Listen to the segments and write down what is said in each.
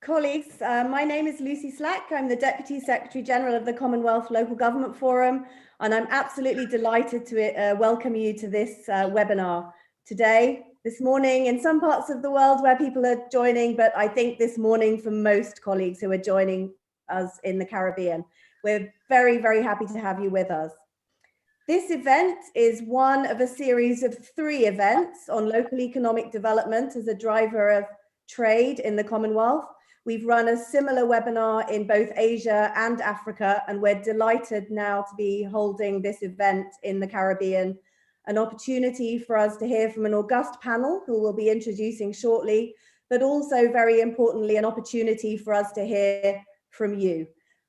Colleagues, my name is Lucy Slack. I'm the Deputy Secretary General of the Commonwealth Local Government Forum, and I'm absolutely delighted to welcome you to this webinar today, this morning, in some parts of the world where people are joining, but I think this morning for most colleagues who are joining us in the Caribbean. We're very, very happy to have you with us. This event is one of a series of 3 events on local economic development as a driver of trade in the Commonwealth. We've run a similar webinar in both Asia and Africa, and we're delighted now to be holding this event in the Caribbean, an opportunity for us to hear from an august panel who we'll be introducing shortly, but also very importantly, an opportunity for us to hear from you.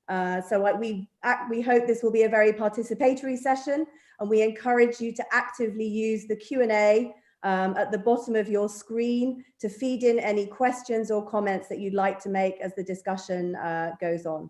We hope this will be a very participatory session, and we encourage you to actively use the Q&A at the bottom of your screen to feed in any questions or comments that you'd like to make as the discussion goes on.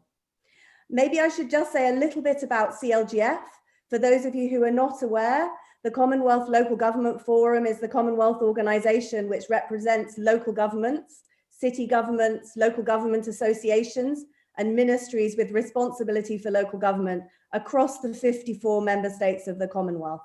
Maybe I should just say a little bit about CLGF. For those of you who are not aware, the Commonwealth Local Government Forum is the Commonwealth organisation which represents local governments, city governments, local government associations, and ministries with responsibility for local government across the 54 member states of the Commonwealth.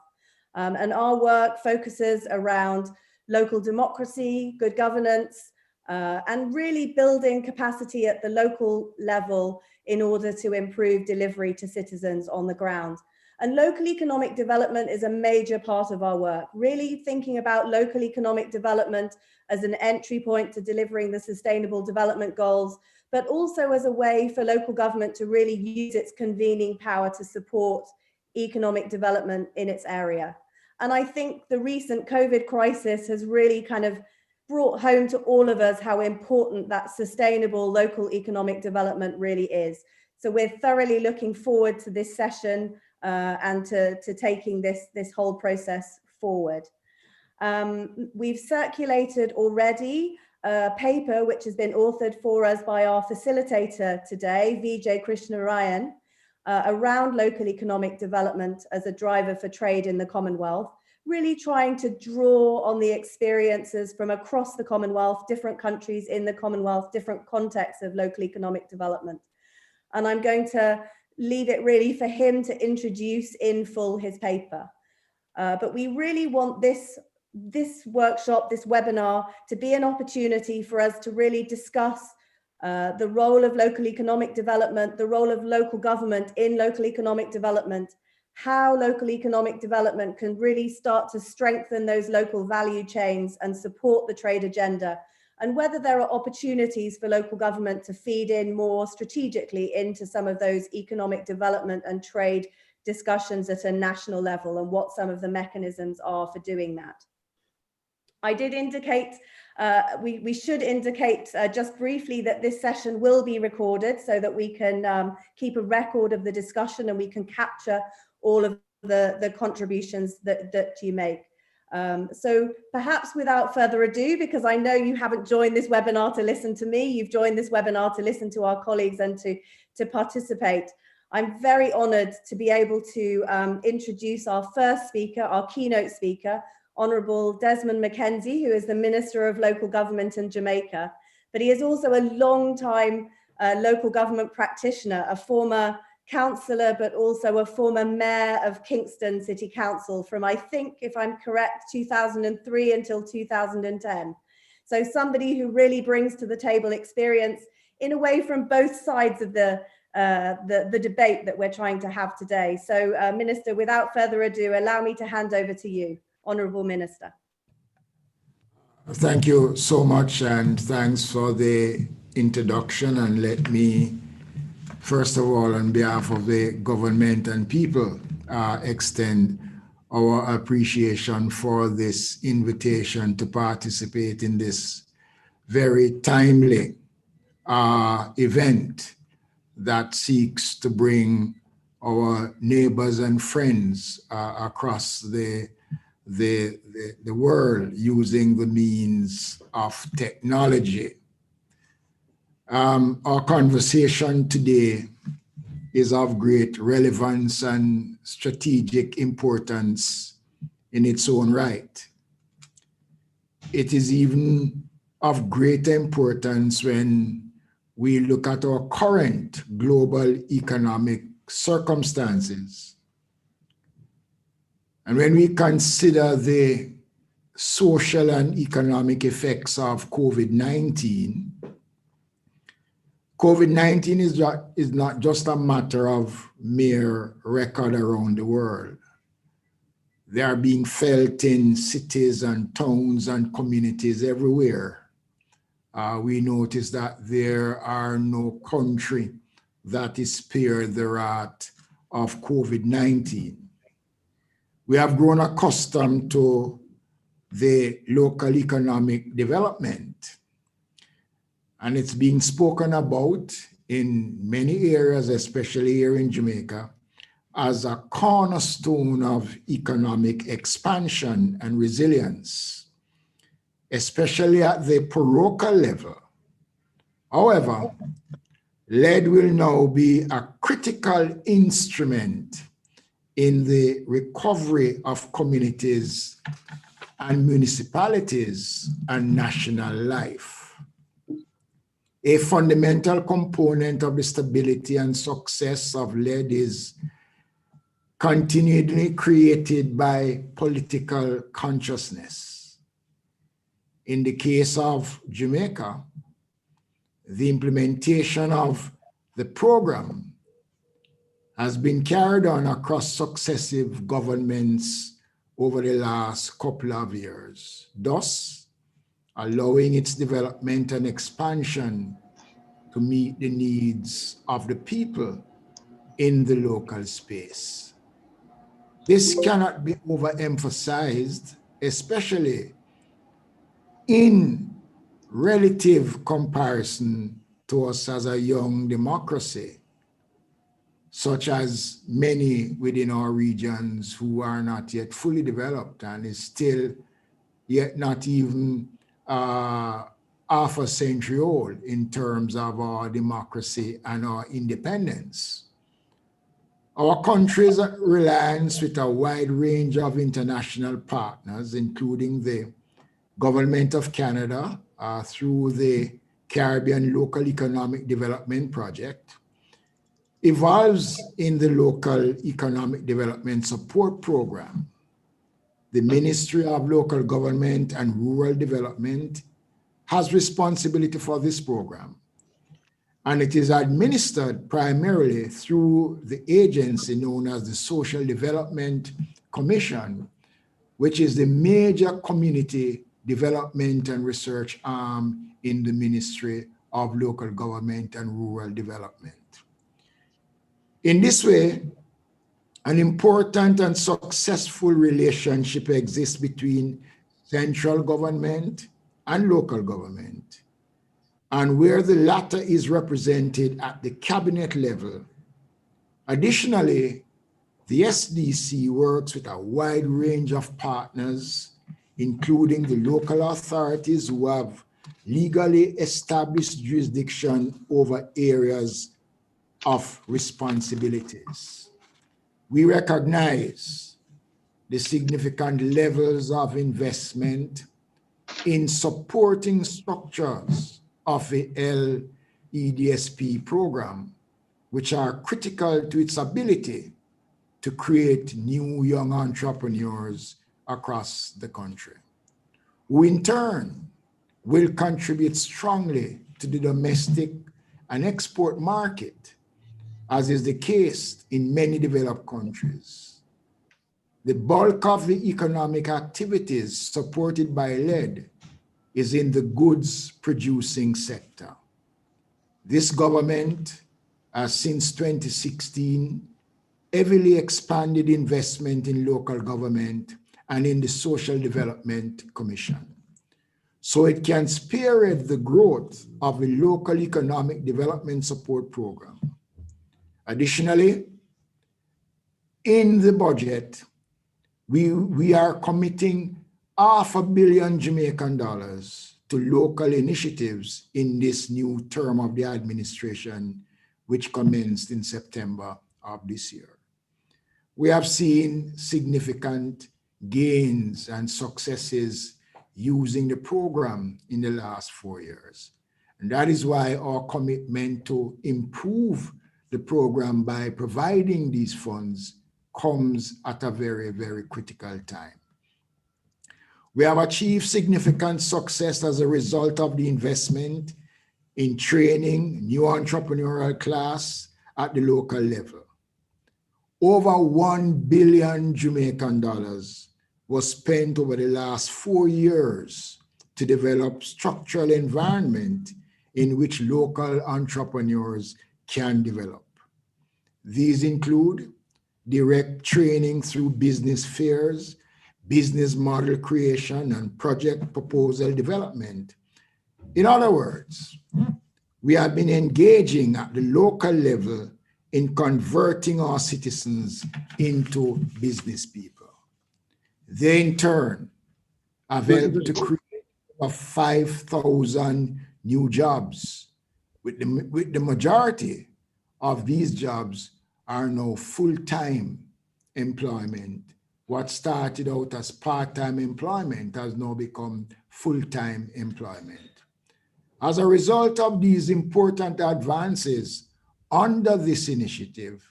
And our work focuses around local democracy, good governance, and really building capacity at the local level in order to improve delivery to citizens on the ground. And local economic development is a major part of our work, really thinking about local economic development as an entry point to delivering the Sustainable Development Goals, but also as a way for local government to really use its convening power to support economic development in its area. And I think the recent COVID crisis has really kind of brought home to all of us how important that sustainable local economic development really is. So we're thoroughly looking forward to this session and to taking this whole process forward. We've circulated already a paper which has been authored for us by our facilitator today, Vijay Krishnarayan, around local economic development as a driver for trade in the Commonwealth, really trying to draw on the experiences from across the Commonwealth, different countries in the Commonwealth, different contexts of local economic development. And I'm going to leave it really for him to introduce in full his paper. But we really want this workshop, this webinar, to be an opportunity for us to really discuss the role of local economic development, the role of local government in local economic development, how local economic development can really start to strengthen those local value chains and support the trade agenda, and whether there are opportunities for local government to feed in more strategically into some of those economic development and trade discussions at a national level, and what some of the mechanisms are for doing that. I did indicate, we should indicate just briefly that this session will be recorded so that we can keep a record of the discussion and we can capture all of the contributions that you make. So perhaps without further ado, because I know you haven't joined this webinar to listen to me, you've joined this webinar to listen to our colleagues and to participate. I'm very honoured to be able to introduce our first speaker, our keynote speaker, Honourable Desmond McKenzie, who is the Minister of Local Government in Jamaica, but he is also a long-time local government practitioner, a former councillor, but also a former mayor of Kingston City Council from, I think, if I'm correct, 2003 until 2010. So somebody who really brings to the table experience in a way from both sides of the debate that we're trying to have today. So Minister, without further ado, allow me to hand over to you. Honourable Minister. Thank you so much, and thanks for the introduction. And let me, first of all, on behalf of the government and people, extend our appreciation for this invitation to participate in this very timely event that seeks to bring our neighbors and friends across the world using the means of technology. Our conversation today is of great relevance and strategic importance in its own right. It is even of great importance when we look at our current global economic circumstances, and when we consider the social and economic effects of COVID-19, COVID-19 is not just a matter of mere record around the world. They are being felt in cities and towns and communities everywhere. We notice that there are no country that is spared the wrath of COVID-19. We have grown accustomed to the local economic development, and it's being spoken about in many areas, especially here in Jamaica, as a cornerstone of economic expansion and resilience, especially at the parochial level. However, lead will now be a critical instrument in the recovery of communities and municipalities and national life. A fundamental component of the stability and success of lead is continually created by political consciousness. In the case of Jamaica, the implementation of the program has been carried on across successive governments over the last couple of years, thus allowing its development and expansion to meet the needs of the people in the local space. This cannot be overemphasized, especially in relative comparison to us as a young democracy, such as many within our regions who are not yet fully developed and is still yet not even half a century old in terms of our democracy and our independence. Our country's reliance with a wide range of international partners, including the Government of Canada through the Caribbean Local Economic Development Project, evolves in the Local Economic Development Support Program. The Ministry of Local Government and Rural Development has responsibility for this program, and it is administered primarily through the agency known as the Social Development Commission, which is the major community development and research arm in the Ministry of Local Government and Rural Development. In this way, an important and successful relationship exists between central government and local government, and where the latter is represented at the cabinet level. Additionally, the SDC works with a wide range of partners, including the local authorities who have legally established jurisdiction over areas of responsibilities. We recognize the significant levels of investment in supporting structures of the LEDSP program, which are critical to its ability to create new young entrepreneurs across the country, who in turn will contribute strongly to the domestic and export market, as is the case in many developed countries. The bulk of the economic activities supported by lead is in the goods producing sector. This government has since 2016 heavily expanded investment in local government and in the Social Development Commission, so it can spearhead the growth of a local economic development support program. Additionally, in the budget, we are committing $500 million Jamaican dollars to local initiatives in this new term of the administration, which commenced in September of this year. We have seen significant gains and successes using the program in the last 4 years. And that is why our commitment to improve the program by providing these funds comes at a very, very critical time. We have achieved significant success as a result of the investment in training new entrepreneurial class at the local level. Over 1 billion Jamaican dollars was spent over the last 4 years to develop structural environment in which local entrepreneurs can develop. These include direct training through business fairs, business model creation, and project proposal development. In other words, we have been engaging at the local level in converting our citizens into business people. They, in turn, have helped to create 5,000 new jobs, with the majority of these jobs are now full-time employment. What started out as part-time employment has now become full-time employment. As a result of these important advances under this initiative,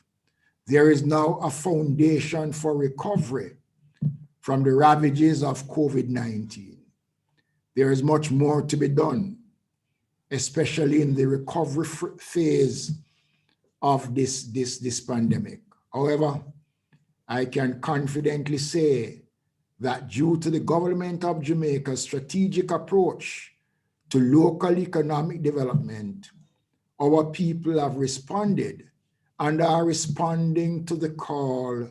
there is now a foundation for recovery from the ravages of COVID-19. There is much more to be done, especially in the recovery phase of this pandemic. However, I can confidently say that due to the government of Jamaica's strategic approach to local economic development, our people have responded and are responding to the call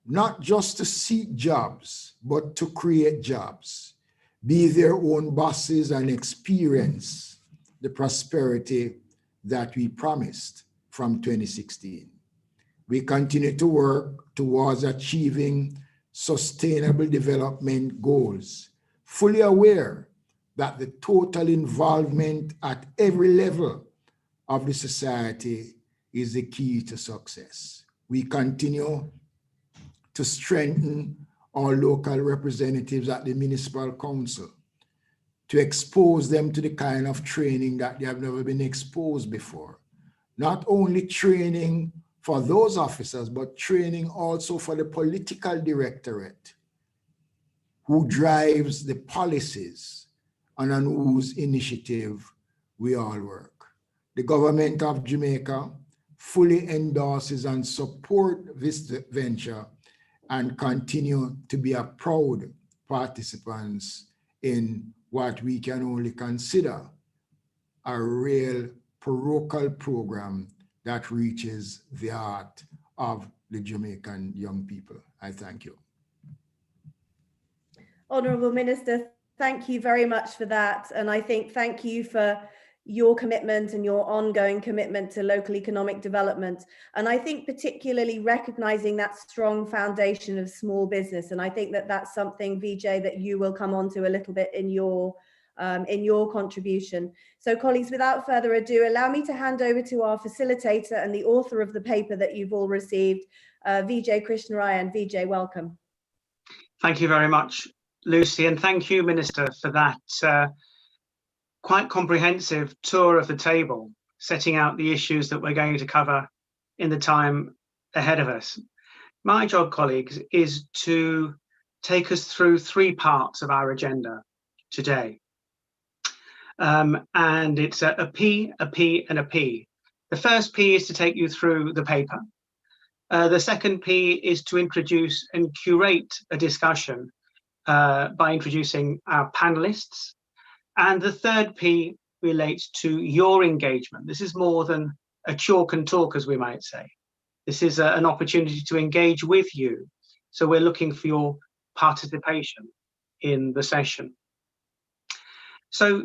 not just to seek jobs, but to create jobs, be their own bosses, and experience the prosperity that we promised from 2016. We continue to work towards achieving sustainable development goals, fully aware that the total involvement at every level of the society is the key to success. We continue to strengthen our local representatives at the Municipal Council, to expose them to the kind of training that they have never been exposed before. Not only training for those officers, but training also for the political directorate, who drives the policies and on whose initiative we all work. The government of Jamaica fully endorses and supports this venture and continue to be a proud participants in what we can only consider a real parochial program that reaches the heart of the Jamaican young people. I thank you. Honourable Minister, thank you very much for that. And I think thank you for your commitment and your ongoing commitment to local economic development. And I think particularly recognising that strong foundation of small business. And I think that that's something, Vijay, that you will come on to a little bit in your contribution. So colleagues, without further ado, allow me to hand over to our facilitator and the author of the paper that you've all received, Vijay Krishnarayan. Vijay, welcome. Thank you very much, Lucy, and thank you, Minister, for that quite comprehensive tour of the table, setting out the issues that we're going to cover in the time ahead of us. My job, colleagues, is to take us through 3 parts of our agenda today. And it's a P, a P, and a P. The first P is to take you through the paper. The second P is to introduce and curate a discussion by introducing our panelists. And the third P relates to your engagement. This is more than a chalk and talk, as we might say. This is an opportunity to engage with you. So we're looking for your participation in the session. So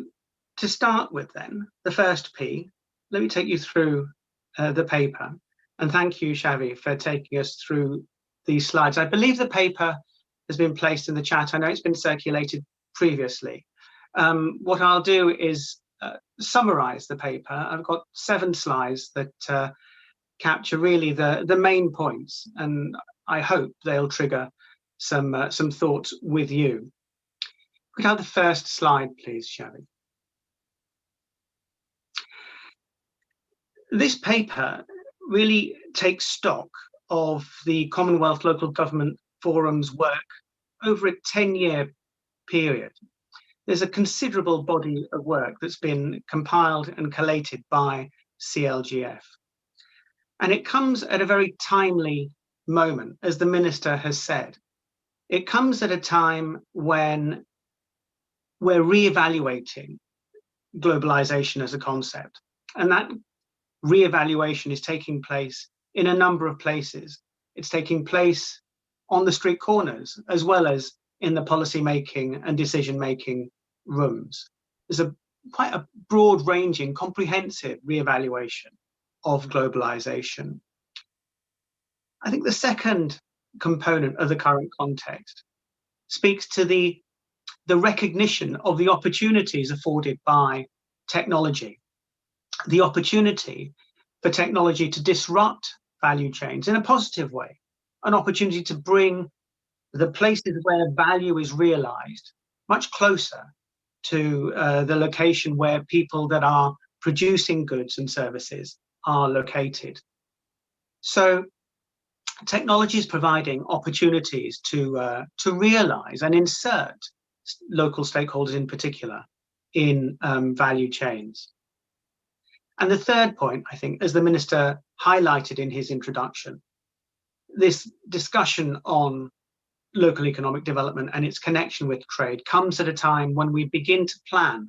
to start with then, the first P, let me take you through the paper. And thank you, Xavi, for taking us through these slides. I believe the paper has been placed in the chat. I know it's been circulated previously. What I'll do is summarize the paper. I've got 7 slides that capture really the main points, and I hope they'll trigger some thoughts with you. Could I have the first slide, please, Xavi? This paper really takes stock of the Commonwealth Local Government Forum's work over a 10-year period. There's a considerable body of work that's been compiled and collated by CLGF. And it comes at a very timely moment, as the Minister has said. It comes at a time when we're re-evaluating globalization as a concept. And that re-evaluation is taking place in a number of places. It's taking place on the street corners, as well as in the policy-making and decision-making rooms. There's quite a broad-ranging, comprehensive re-evaluation of globalization. I think the second component of the current context speaks to the recognition of the opportunities afforded by technology, the opportunity for technology to disrupt value chains in a positive way, an opportunity to bring the places where value is realized much closer to the location where people that are producing goods and services are located. So technology is providing opportunities to realize and insert local stakeholders in particular in value chains. And the third point, I think, as the Minister highlighted in his introduction, this discussion on local economic development and its connection with trade comes at a time when we begin to plan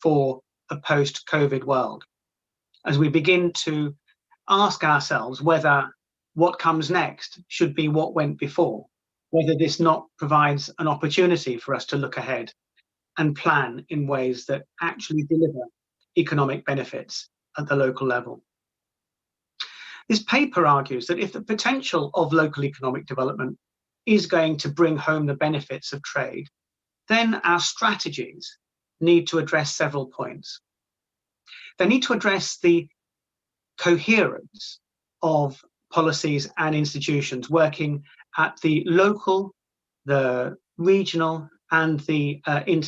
for a post-COVID world, as we begin to ask ourselves whether what comes next should be what went before, whether this not provides an opportunity for us to look ahead and plan in ways that actually deliver economic benefits at the local level. This paper argues that if the potential of local economic development is going to bring home the benefits of trade, then our strategies need to address several points. They need to address the coherence of policies and institutions working at the local, the regional, and the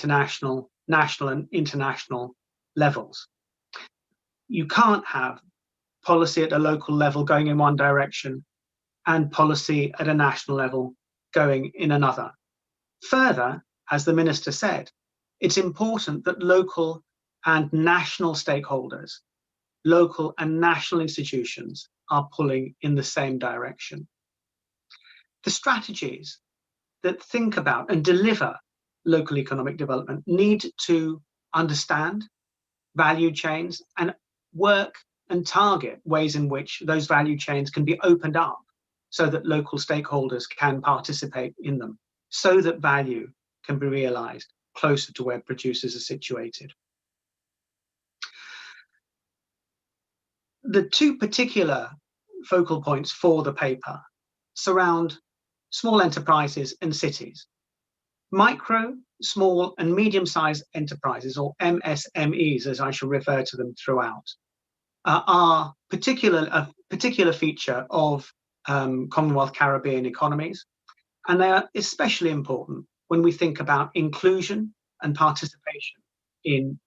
national and international levels. You can't have policy at a local level going in one direction and policy at a national level going in another. Further, as the Minister said, it's important that local and national stakeholders, local and national institutions are pulling in the same direction. The strategies that think about and deliver local economic development need to understand value chains and work and target ways in which those value chains can be opened up so that local stakeholders can participate in them, so that value can be realized closer to where producers are situated. The two particular focal points for the paper surround small enterprises and cities. Micro, small and medium-sized enterprises, or MSMEs as I shall refer to them throughout, are a particular feature of Commonwealth Caribbean economies, and they are especially important when we think about inclusion and participation in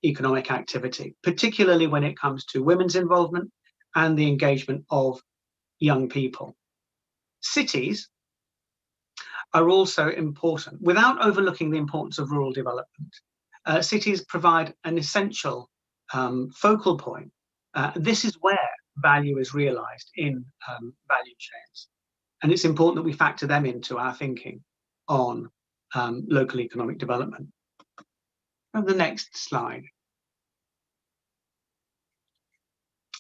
economic activity, particularly when it comes to women's involvement and the engagement of young people. Cities are also important, without overlooking the importance of rural development. Cities provide an essential focal point. This is where value is realized in value chains. And it's important that we factor them into our thinking on local economic development. And the next slide.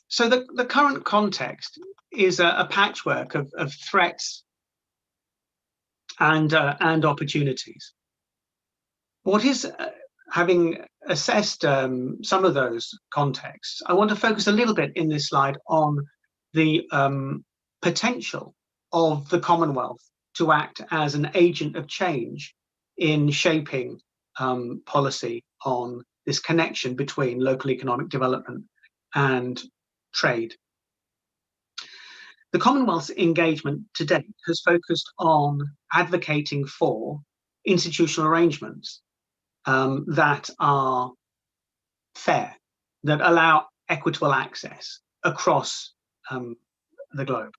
So the current context is a patchwork of threats and opportunities. What is, having assessed some of those contexts, I want to focus a little bit in this slide on the potential of the Commonwealth to act as an agent of change in shaping policy on this connection between local economic development and trade. The Commonwealth's engagement to date has focused on advocating for institutional arrangements that are fair, that allow equitable access across the globe.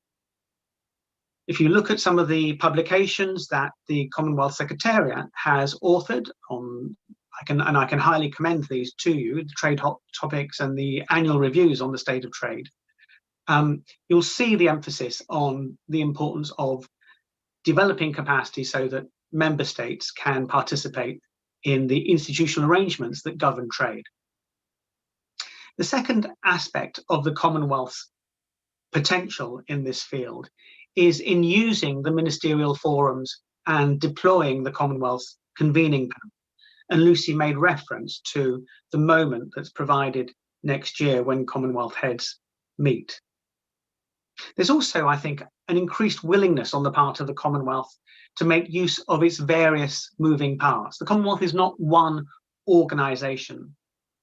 If you look at some of the publications that the Commonwealth Secretariat has authored on, I can highly commend these to you, the trade hot topics and the annual reviews on the state of trade, you'll see the emphasis on the importance of developing capacity so that member states can participate in the institutional arrangements that govern trade. The second aspect of the Commonwealth's potential in this field is in using the ministerial forums and deploying the Commonwealth's convening power. And Lucy made reference to the moment that's provided next year when Commonwealth heads meet. There's also, I think, an increased willingness on the part of the Commonwealth to make use of its various moving parts. The Commonwealth is not one organisation.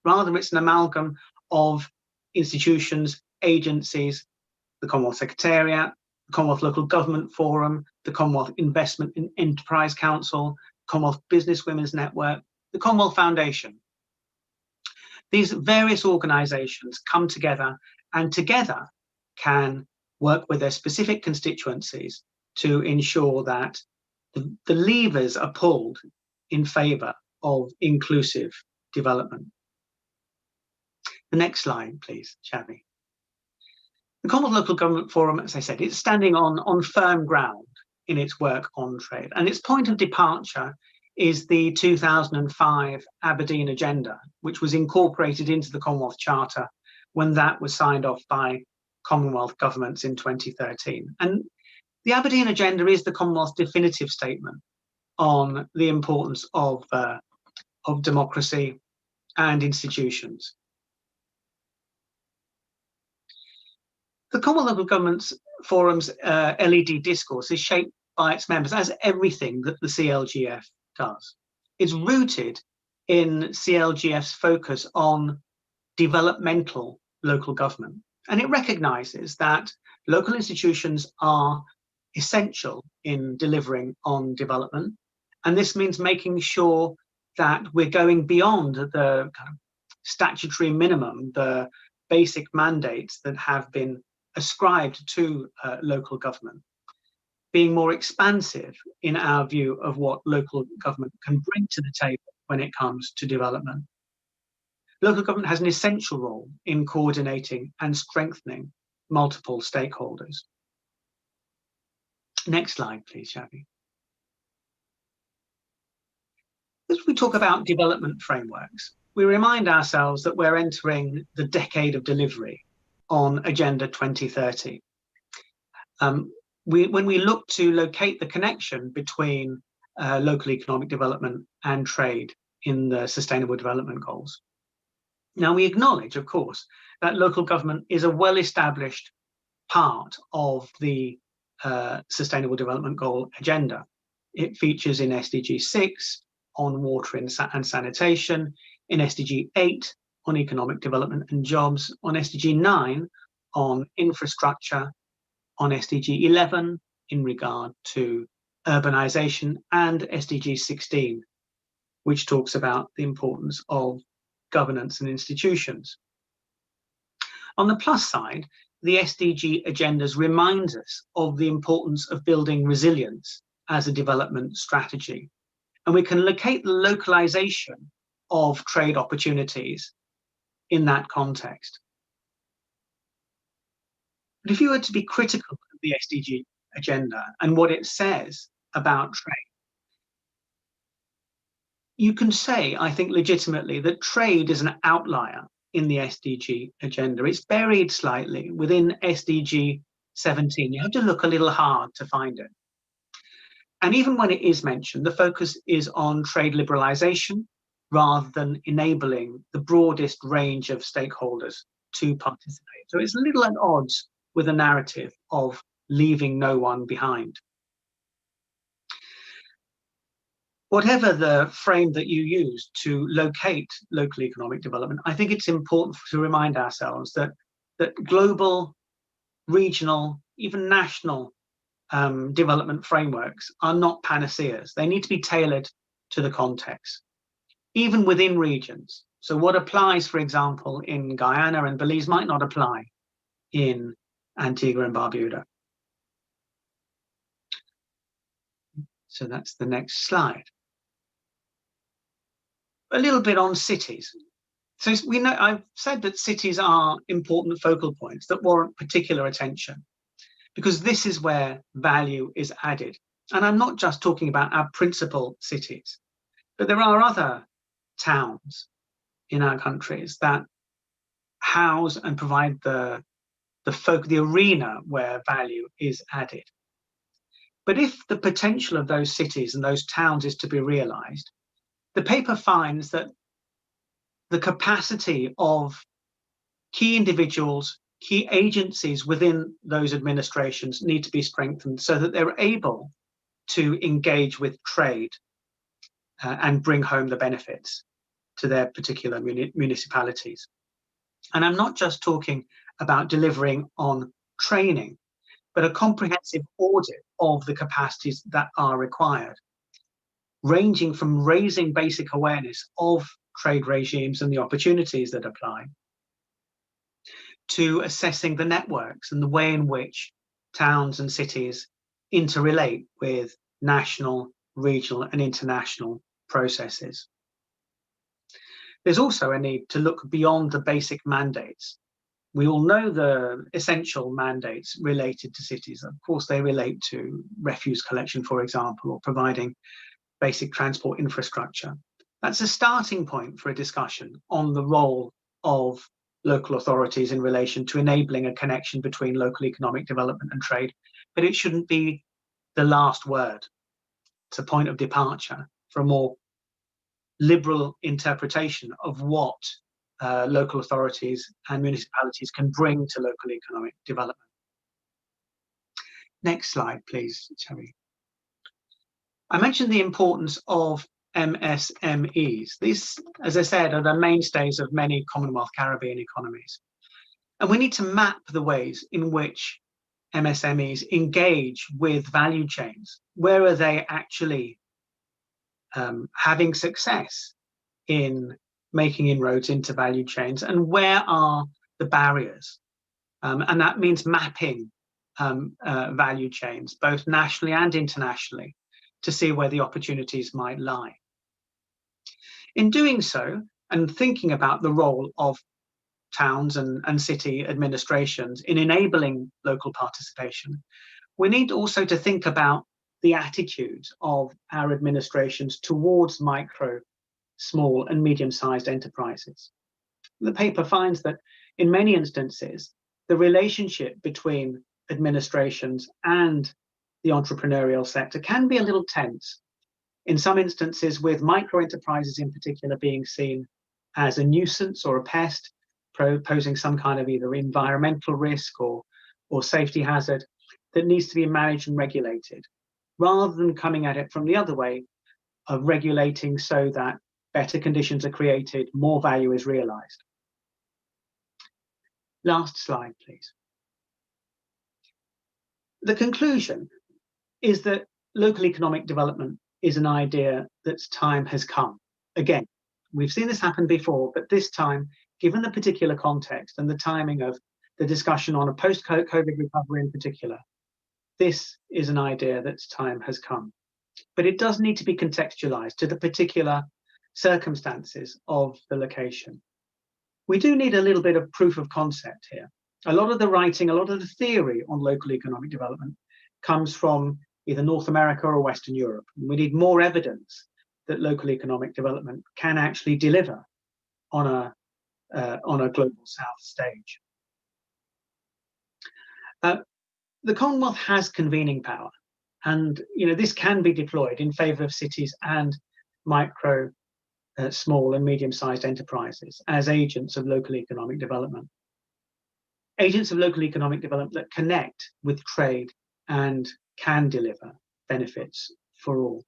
Rather, it's an amalgam of institutions, agencies, the Commonwealth Secretariat, the Commonwealth Local Government Forum, the Commonwealth Investment and Enterprise Council, Commonwealth Business Women's Network, the Commonwealth Foundation. These various organisations come together and together can work with their specific constituencies to ensure that the levers are pulled in favour of inclusive development. The next slide, please, Chavi. The Commonwealth Local Government Forum, as I said, it's standing on firm ground in its work on trade, and its point of departure is the 2005 Aberdeen Agenda, which was incorporated into the Commonwealth Charter when that was signed off by Commonwealth governments in 2013. And the Aberdeen Agenda is the Commonwealth's definitive statement on the importance of democracy and institutions. The Commonwealth Local Government Forum's LED discourse is shaped by its members, as everything that the CLGF does. It's rooted in CLGF's focus on developmental local government. And it recognises that local institutions are essential in delivering on development. And this means making sure that we're going beyond the kind of statutory minimum, the basic mandates that have been ascribed to local government, being more expansive in our view of what local government can bring to the table when it comes to development. Local government has an essential role in coordinating and strengthening multiple stakeholders. Next slide, please, Xavi. As we talk about development frameworks, we remind ourselves that we're entering the decade of delivery on Agenda 2030. When we look to locate the connection between local economic development and trade in the Sustainable Development Goals. Now, we acknowledge, of course, that local government is a well-established part of the Sustainable Development Goal agenda. It features in SDG 6 on water and sanitation, in SDG 8 on economic development and jobs, on SDG 9 on infrastructure, on SDG 11 in regard to urbanisation, and SDG 16, which talks about the importance of governance and institutions. On the plus side, the SDG agendas remind us of the importance of building resilience as a development strategy. And we can locate the localisation of trade opportunities in that context. But if you were to be critical of the SDG agenda and what it says about trade, you can say, I think legitimately, that trade is an outlier in the SDG agenda. It's buried slightly within SDG 17. You have to look a little hard to find it. And even when it is mentioned, the focus is on trade liberalisation rather than enabling the broadest range of stakeholders to participate. So it's a little at odds with a narrative of leaving no one behind. Whatever the frame that you use to locate local economic development, I think it's important to remind ourselves that global, regional, even national development frameworks are not panaceas. They need to be tailored to the context, even within regions. So what applies, for example, in Guyana and Belize might not apply in Antigua and Barbuda. So that's the next slide. A little bit on cities. So we know, I've said that cities are important focal points that warrant particular attention, because this is where value is added. And I'm not just talking about our principal cities, but there are other towns in our countries that house and provide the arena where value is added. But if the potential of those cities and those towns is to be realized, the paper finds that the capacity of key individuals, key agencies within those administrations need to be strengthened so that they're able to engage with trade and bring home the benefits to their particular municipalities. And I'm not just talking about delivering on training, but a comprehensive audit of the capacities that are required, ranging from raising basic awareness of trade regimes and the opportunities that apply, to assessing the networks and the way in which towns and cities interrelate with national, regional, and international processes. There's also a need to look beyond the basic mandates. We all know the essential mandates related to cities. Of course, they relate to refuse collection, for example, or providing basic transport infrastructure. That's a starting point for a discussion on the role of local authorities in relation to enabling a connection between local economic development and trade, but it shouldn't be the last word. It's a point of departure for a more liberal interpretation of what local authorities and municipalities can bring to local economic development. Next slide, please, Terry. I mentioned the importance of MSMEs. These, as I said, are the mainstays of many Commonwealth Caribbean economies. And we need to map the ways in which MSMEs engage with value chains. Where are they actually having success in making inroads into value chains, and where are the barriers? And that means mapping value chains, both nationally and internationally, to see where the opportunities might lie. In doing so, and thinking about the role of towns and city administrations in enabling local participation, we need also to think about the attitudes of our administrations towards micro, small and medium-sized enterprises. The paper finds that in many instances, the relationship between administrations and the entrepreneurial sector can be a little tense. In some instances, with micro enterprises in particular being seen as a nuisance or a pest, posing some kind of either environmental risk or safety hazard that needs to be managed and regulated, rather than coming at it from the other way of regulating so that better conditions are created, more value is realized. Last slide, please. The conclusion is that local economic development is an idea that's time has come. Again, we've seen this happen before, but this time, given the particular context and the timing of the discussion on a post-COVID recovery in particular, this is an idea that's time has come. But it does need to be contextualized to the particular circumstances of the location. We do need a little bit of proof of concept here. A lot of the writing, a lot of the theory on local economic development comes from either North America or Western Europe. We need more evidence that local economic development can actually deliver on a global South stage. The Commonwealth has convening power, and this can be deployed in favour of cities and micro, small and medium-sized enterprises as agents of local economic development. Agents of local economic development that connect with trade and can deliver benefits for all.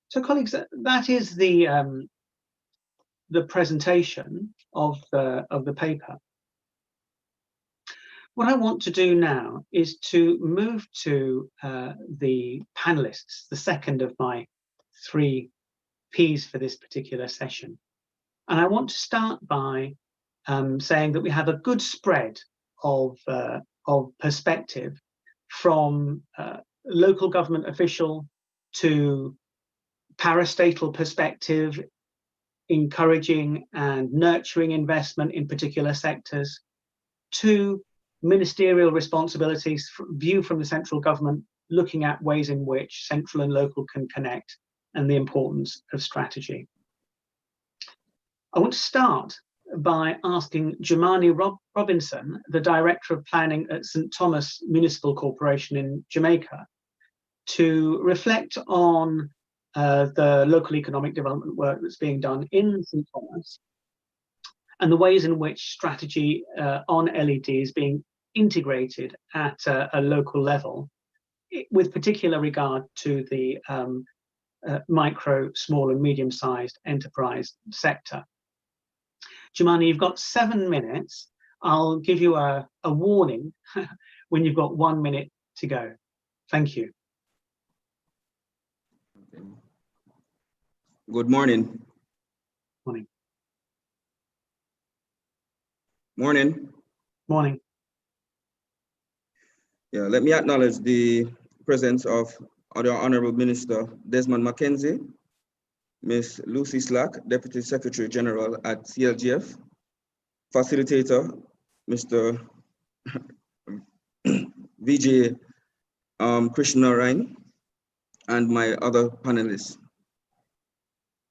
So, colleagues, that is the presentation of the paper. What I want to do now is to move to the panelists, the second of my 3 Ps for this particular session. And I want to start by saying that we have a good spread of perspective, from local government official to parastatal perspective, encouraging and nurturing investment in particular sectors, to ministerial responsibilities, view from the central government, looking at ways in which central and local can connect, and the importance of strategy. I want to start by asking Jemani Robinson, the Director of Planning at St. Thomas Municipal Corporation in Jamaica, to reflect on the local economic development work that's being done in St. Thomas, and the ways in which strategy on LED is being integrated at a local level, with particular regard to the micro, small and medium-sized enterprise sector. Jemani, you've got 7 minutes. I'll give you a warning when you've got 1 minute to go. Thank you. Good morning. Morning. Morning. Morning. Yeah, let me acknowledge the presence of our Honorable Minister Desmond McKenzie, Ms. Lucy Slack, Deputy Secretary General at CLGF, Facilitator, Mr. VJ Krishna Ryan, and my other panelists.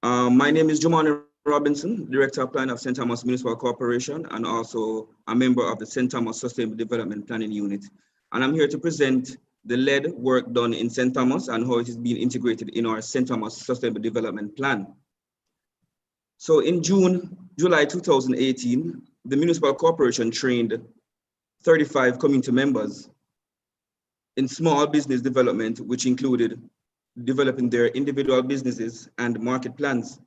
My name is Jemani Robinson, Director of Planning of St. Thomas Municipal Corporation, and also a member of the St. Thomas Sustainable Development Planning Unit. And I'm here to present the lead work done in St. Thomas and how it is being integrated in our St. Thomas Sustainable Development Plan. So in July 2018, the Municipal Corporation trained 35 community members in small business development, which included developing their individual businesses and market plans.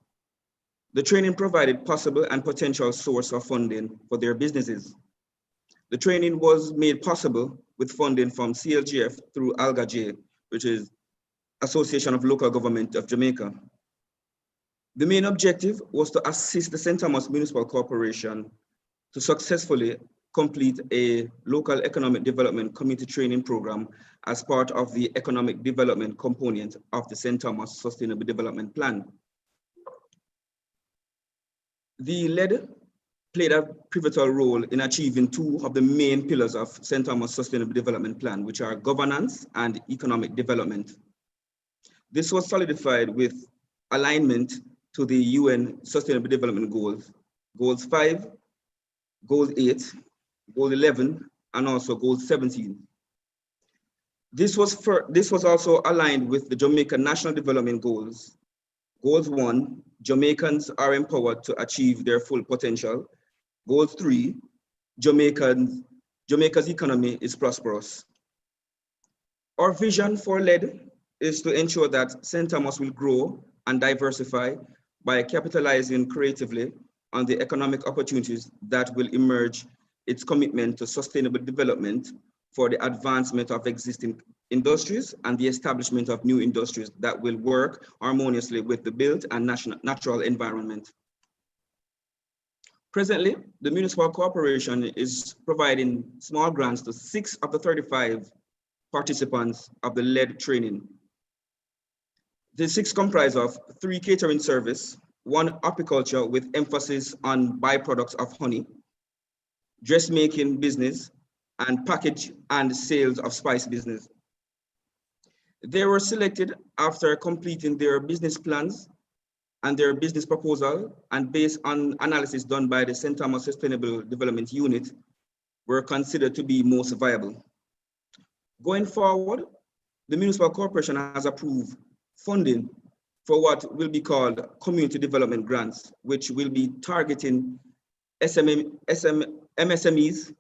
The training provided possible and potential source of funding for their businesses. The training was made possible with funding from CLGF through ALGA-J, which is Association of Local Government of Jamaica. The main objective was to assist the St. Thomas Municipal Corporation to successfully complete a local economic development community training program as part of the economic development component of the St. Thomas Sustainable Development Plan. The LED played a pivotal role in achieving two of the main pillars of St. Thomas Sustainable Development Plan, which are governance and economic development. This was solidified with alignment to the UN Sustainable Development Goals, Goals 5, Goal 8, Goal 11, and also Goal 17. This was also aligned with the Jamaica National Development Goals. Goals 1, Jamaicans are empowered to achieve their full potential. Goals 3, Jamaica's economy is prosperous. Our vision for LED is to ensure that St. Thomas will grow and diversify by capitalizing creatively on the economic opportunities that will emerge, its commitment to sustainable development for the advancement of existing industries and the establishment of new industries that will work harmoniously with the built and natural environment. Presently, the Municipal Corporation is providing small grants to 6 of the 35 participants of the LED training. The 6 comprise of 3 catering service, 1 apiculture with emphasis on byproducts of honey, dressmaking business, and package and sales of spice business. They were selected after completing their business plans and their business proposal, and based on analysis done by the St. Thomas Sustainable Development Unit, were considered to be most viable. Going forward, the Municipal Corporation has approved funding for what will be called community development grants, which will be targeting MSMEs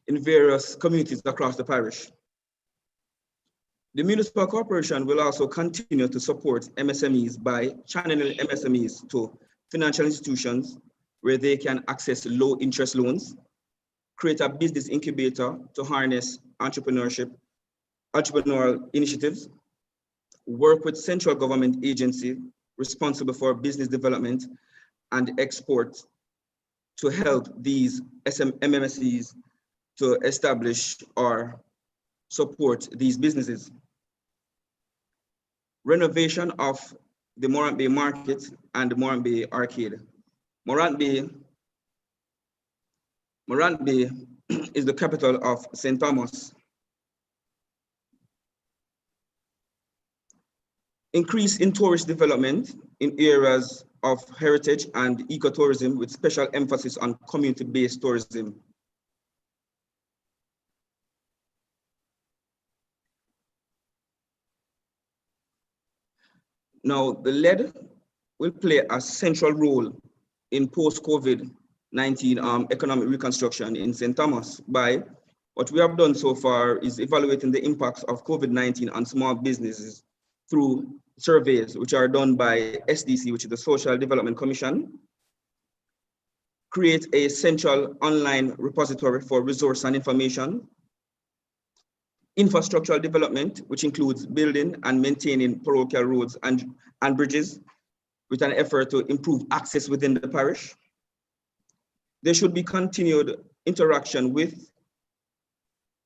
in various communities across the parish. The Municipal Corporation will also continue to support MSMEs by channeling MSMEs to financial institutions where they can access low interest loans, create a business incubator to harness entrepreneurial initiatives, work with central government agency responsible for business development, and export to help these MMSEs to establish or support these businesses. Renovation of the Morant Bay Market and the Morant Bay Arcade. Morant Bay is the capital of St. Thomas. Increase in tourist development in areas of heritage and ecotourism with special emphasis on community-based tourism. Now, the LED will play a central role in post-COVID-19 economic reconstruction in St. Thomas by what we have done so far is evaluating the impacts of COVID-19 on small businesses through surveys, which are done by SDC, which is the Social Development Commission, create a central online repository for resource and information, infrastructural development, which includes building and maintaining parochial roads and bridges with an effort to improve access within the parish. There should be continued interaction with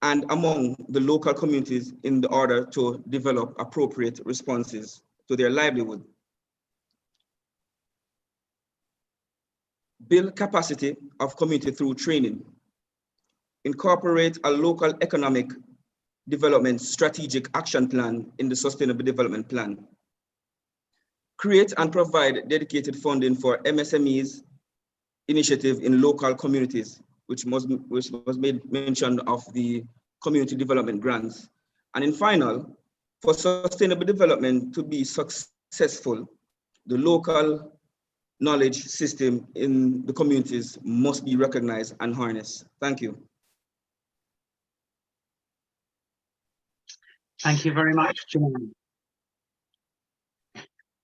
and among the local communities in order to develop appropriate responses to their livelihood. Build capacity of community through training. Incorporate a local economic development strategic action plan in the Sustainable Development Plan. Create and provide dedicated funding for MSMEs initiative in local communities, which was made mention of the community development grants. And in final, for sustainable development to be successful, the local knowledge system in the communities must be recognized and harnessed. Thank you. Thank you very much, Jermaine.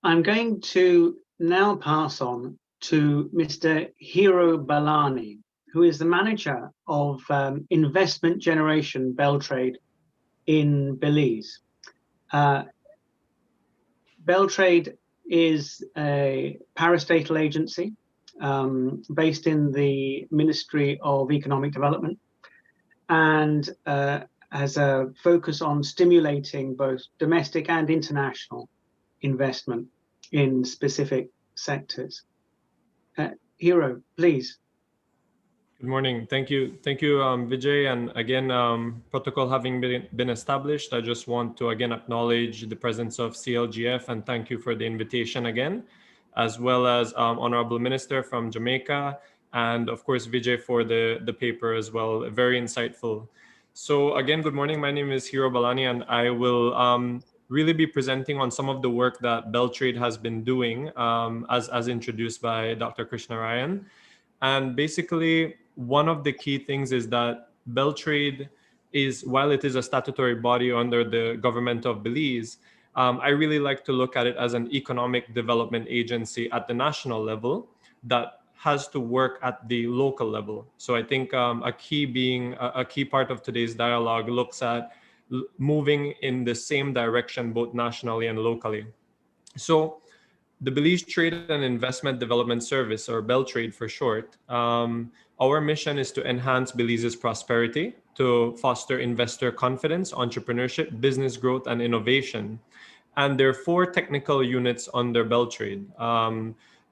I'm going to now pass on to Mr. Hiro Balani, who is the manager of investment generation Beltrade in Belize. Beltrade is a parastatal agency based in the Ministry of Economic Development and has a focus on stimulating both domestic and international investment in specific sectors. Hiro, please. Good morning. Thank you, Vijay. And again, protocol having been established, I just want to again acknowledge the presence of CLGF and thank you for the invitation again, as well as Honorable Minister from Jamaica, and of course, Vijay for the paper as well, very insightful. So again, good morning. My name is Hiro Balani, and I will really be presenting on some of the work that Beltrade has been doing as introduced by Dr. Krishna Ryan. And basically, one of the key things is that Beltrade is, while it is a statutory body under the government of Belize, I really like to look at it as an economic development agency at the national level that has to work at the local level. So I think a key part of today's dialogue looks at moving in the same direction, both nationally and locally. So the Belize Trade and Investment Development Service, or Beltrade for short, our mission is to enhance Belize's prosperity, to foster investor confidence, entrepreneurship, business growth, and innovation. And there are 4 technical units under Beltrade.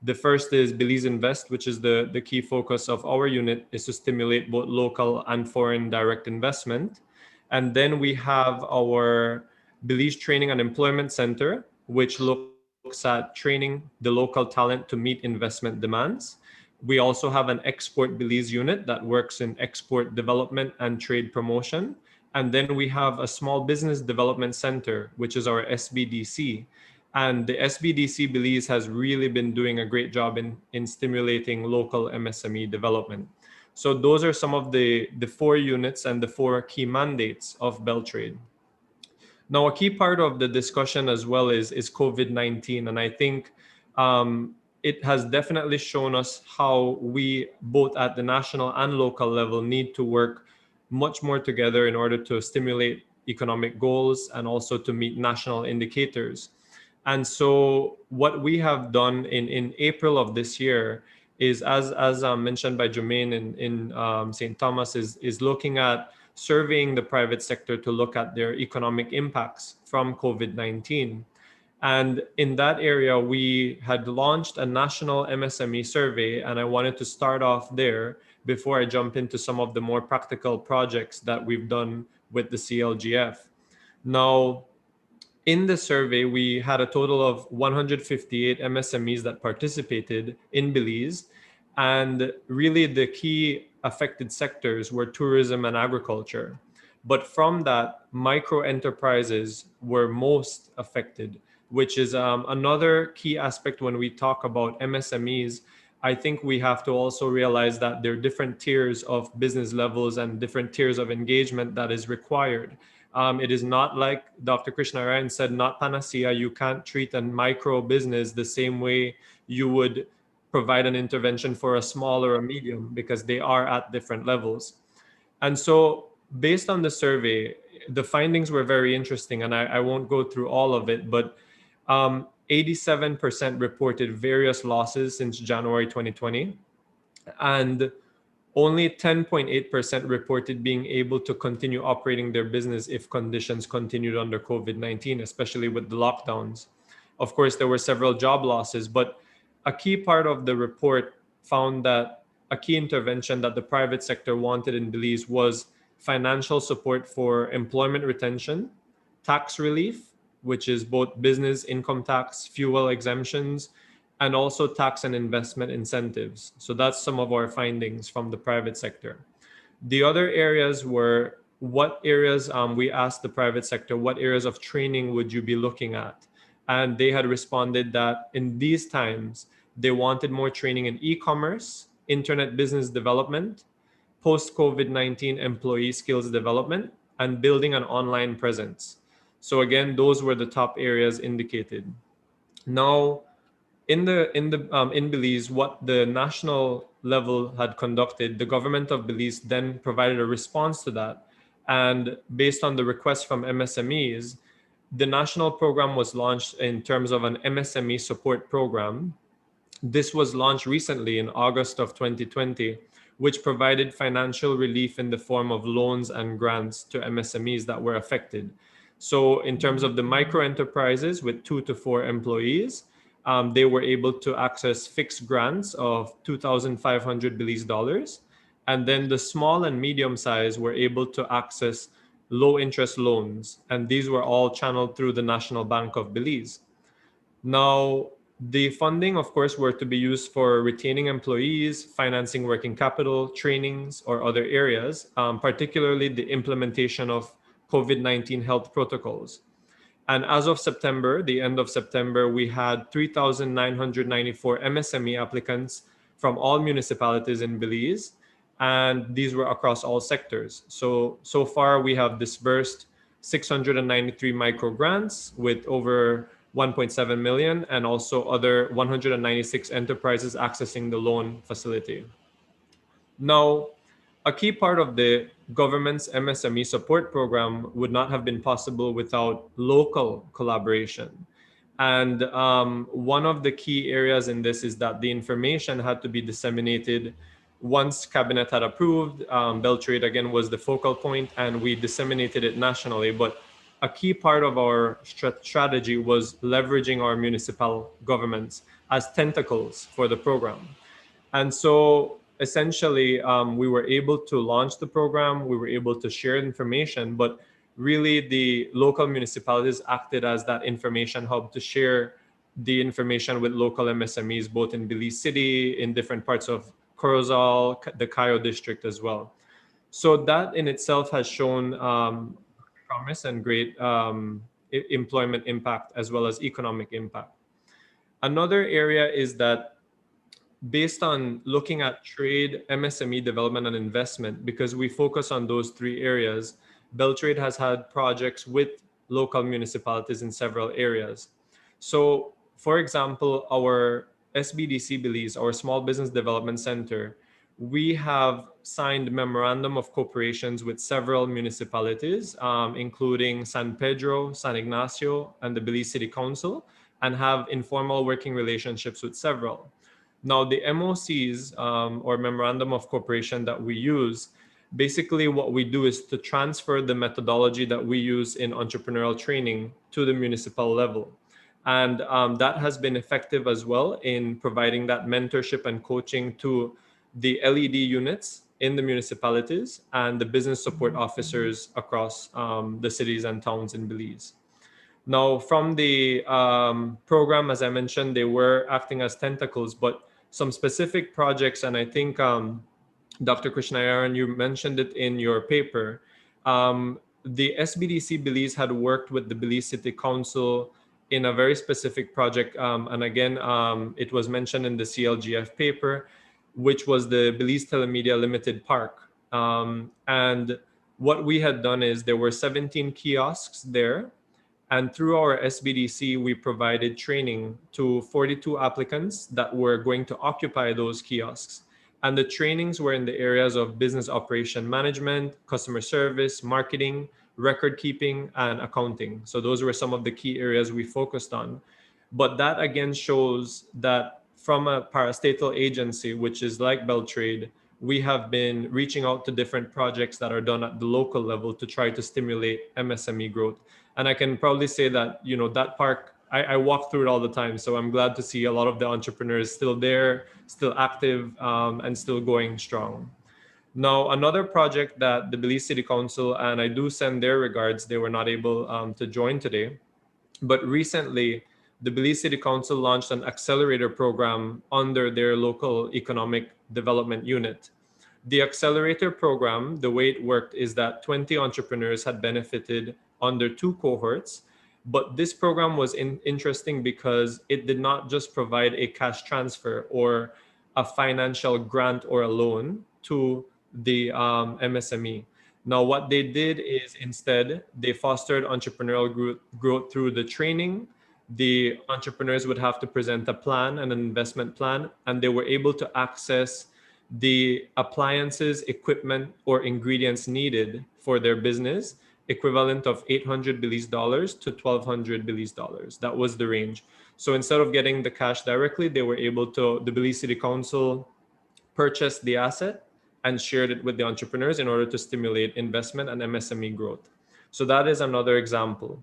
The first is Belize Invest, which is the key focus of our unit, is to stimulate both local and foreign direct investment. And then we have our Belize Training and Employment Center, which looks at training the local talent to meet investment demands. We also have an Export Belize unit that works in export development and trade promotion. And then we have a Small Business Development Center, which is our SBDC. And the SBDC Belize has really been doing a great job in stimulating local MSME development. So those are some of the 4 units and the 4 key mandates of Beltrade. Now, a key part of the discussion as well is COVID-19. And I think it has definitely shown us how we, both at the national and local level, need to work much more together in order to stimulate economic goals and also to meet national indicators. And so what we have done in April of this year is, as mentioned by Jermaine in St. Thomas, is looking at surveying the private sector to look at their economic impacts from COVID-19. And in that area, we had launched a national MSME survey, and I wanted to start off there before I jump into some of the more practical projects that we've done with the CLGF. Now, in the survey, we had a total of 158 MSMEs that participated in Belize. And really the key affected sectors were tourism and agriculture. But from that, micro enterprises were most affected, which is another key aspect when we talk about MSMEs. I think we have to also realize that there are different tiers of business levels and different tiers of engagement that is required. It is not like Dr. Krishna Ryan said, not panacea. You can't treat a micro business the same way you would provide an intervention for a small or a medium, because they are at different levels. And so based on the survey, the findings were very interesting, and I won't go through all of it, but 87% reported various losses since January 2020, and only 10.8% reported being able to continue operating their business if conditions continued under COVID-19, especially with the lockdowns. Of course, there were several job losses, but a key part of the report found that a key intervention that the private sector wanted in Belize was financial support for employment retention, tax relief, which is both business income tax, fuel exemptions, and also tax and investment incentives. So that's some of our findings from the private sector. The other areas were what areas, we asked the private sector, what areas of training would you be looking at? And they had responded that in these times, they wanted more training in e-commerce, internet business development, post-COVID-19 employee skills development, and building an online presence. So again, those were the top areas indicated. Now, in Belize, what the national level had conducted, the government of Belize then provided a response to that. And based on the request from MSMEs, the national program was launched in terms of an MSME support program. This was launched recently in August of 2020, which provided financial relief in the form of loans and grants to MSMEs that were affected. So in terms of the micro enterprises with 2 to 4 employees, they were able to access fixed grants of 2,500 Belize dollars. And then the small and medium size were able to access low interest loans. And these were all channeled through the National Bank of Belize. Now, the funding, of course, were to be used for retaining employees, financing working capital, trainings, or other areas, particularly the implementation of COVID-19 health protocols. And as of September, the end of September, we had 3,994 MSME applicants from all municipalities in Belize, and these were across all sectors. So far, we have disbursed 693 micro grants with over 1.7 million, and also other 196 enterprises accessing the loan facility. Now, a key part of the government's MSME support program would not have been possible without local collaboration. And one of the key areas in this is that the information had to be disseminated once Cabinet had approved. Beltrade, again, was the focal point, and we disseminated it nationally. But a key part of our strategy was leveraging our municipal governments as tentacles for the program. And so essentially, we were able to launch the program, we were able to share information, but really the local municipalities acted as that information hub to share the information with local MSMEs, both in Belize City, in different parts of Corozal, the Cayo district as well. So that in itself has shown promise and great employment impact as well as economic impact. Another area is that based on looking at trade, MSME development, and investment, because we focus on those 3 areas, Beltrade has had projects with local municipalities in several areas. So, for example, our SBDC Belize, our Small Business Development Center, we have signed memorandum of cooperations with several municipalities, including San Pedro, San Ignacio, and the Belize City Council. and have informal working relationships with several. Now, the MOCs or Memorandum of Cooperation that we use, basically what we do is to transfer the methodology that we use in entrepreneurial training to the municipal level. And that has been effective as well in providing that mentorship and coaching to the LED units in the municipalities and the business support officers across the cities and towns in Belize. Now, from the program, as I mentioned, they were acting as tentacles, but some specific projects, and I think Dr. Krishnayaran, you mentioned it in your paper, the SBDC Belize had worked with the Belize City Council in a very specific project. And again, it was mentioned in the CLGF paper, which was the Belize Telemedia Limited Park. And what we had done is there were 17 kiosks there. And through our SBDC, we provided training to 42 applicants that were going to occupy those kiosks. And the trainings were in the areas of business operation management, customer service, marketing, record keeping, and accounting. So those were some of the key areas we focused on. But that again shows that from a parastatal agency, which is like Beltrade, we have been reaching out to different projects that are done at the local level to try to stimulate MSME growth. And I can probably say that, you know, that park, I walk through it all the time. So I'm glad to see a lot of the entrepreneurs still there, still active, and still going strong. Now, another project that the Belize City Council, and I do send their regards, they were not able to join today, but recently the Belize City Council launched an accelerator program under their local economic development unit. The accelerator program, the way it worked is that 20 entrepreneurs had benefited under 2 cohorts, but this program was interesting because it did not just provide a cash transfer or a financial grant or a loan to the MSME. Now, what they did is instead they fostered entrepreneurial growth through the training. The entrepreneurs would have to present a plan and an investment plan, and they were able to access the appliances, equipment, or ingredients needed for their business, equivalent of 800 Belize dollars to 1,200 Belize dollars. That was the range. So instead of getting the cash directly, they were able to, the Belize City Council purchased the asset and shared it with the entrepreneurs in order to stimulate investment and MSME growth. So that is another example.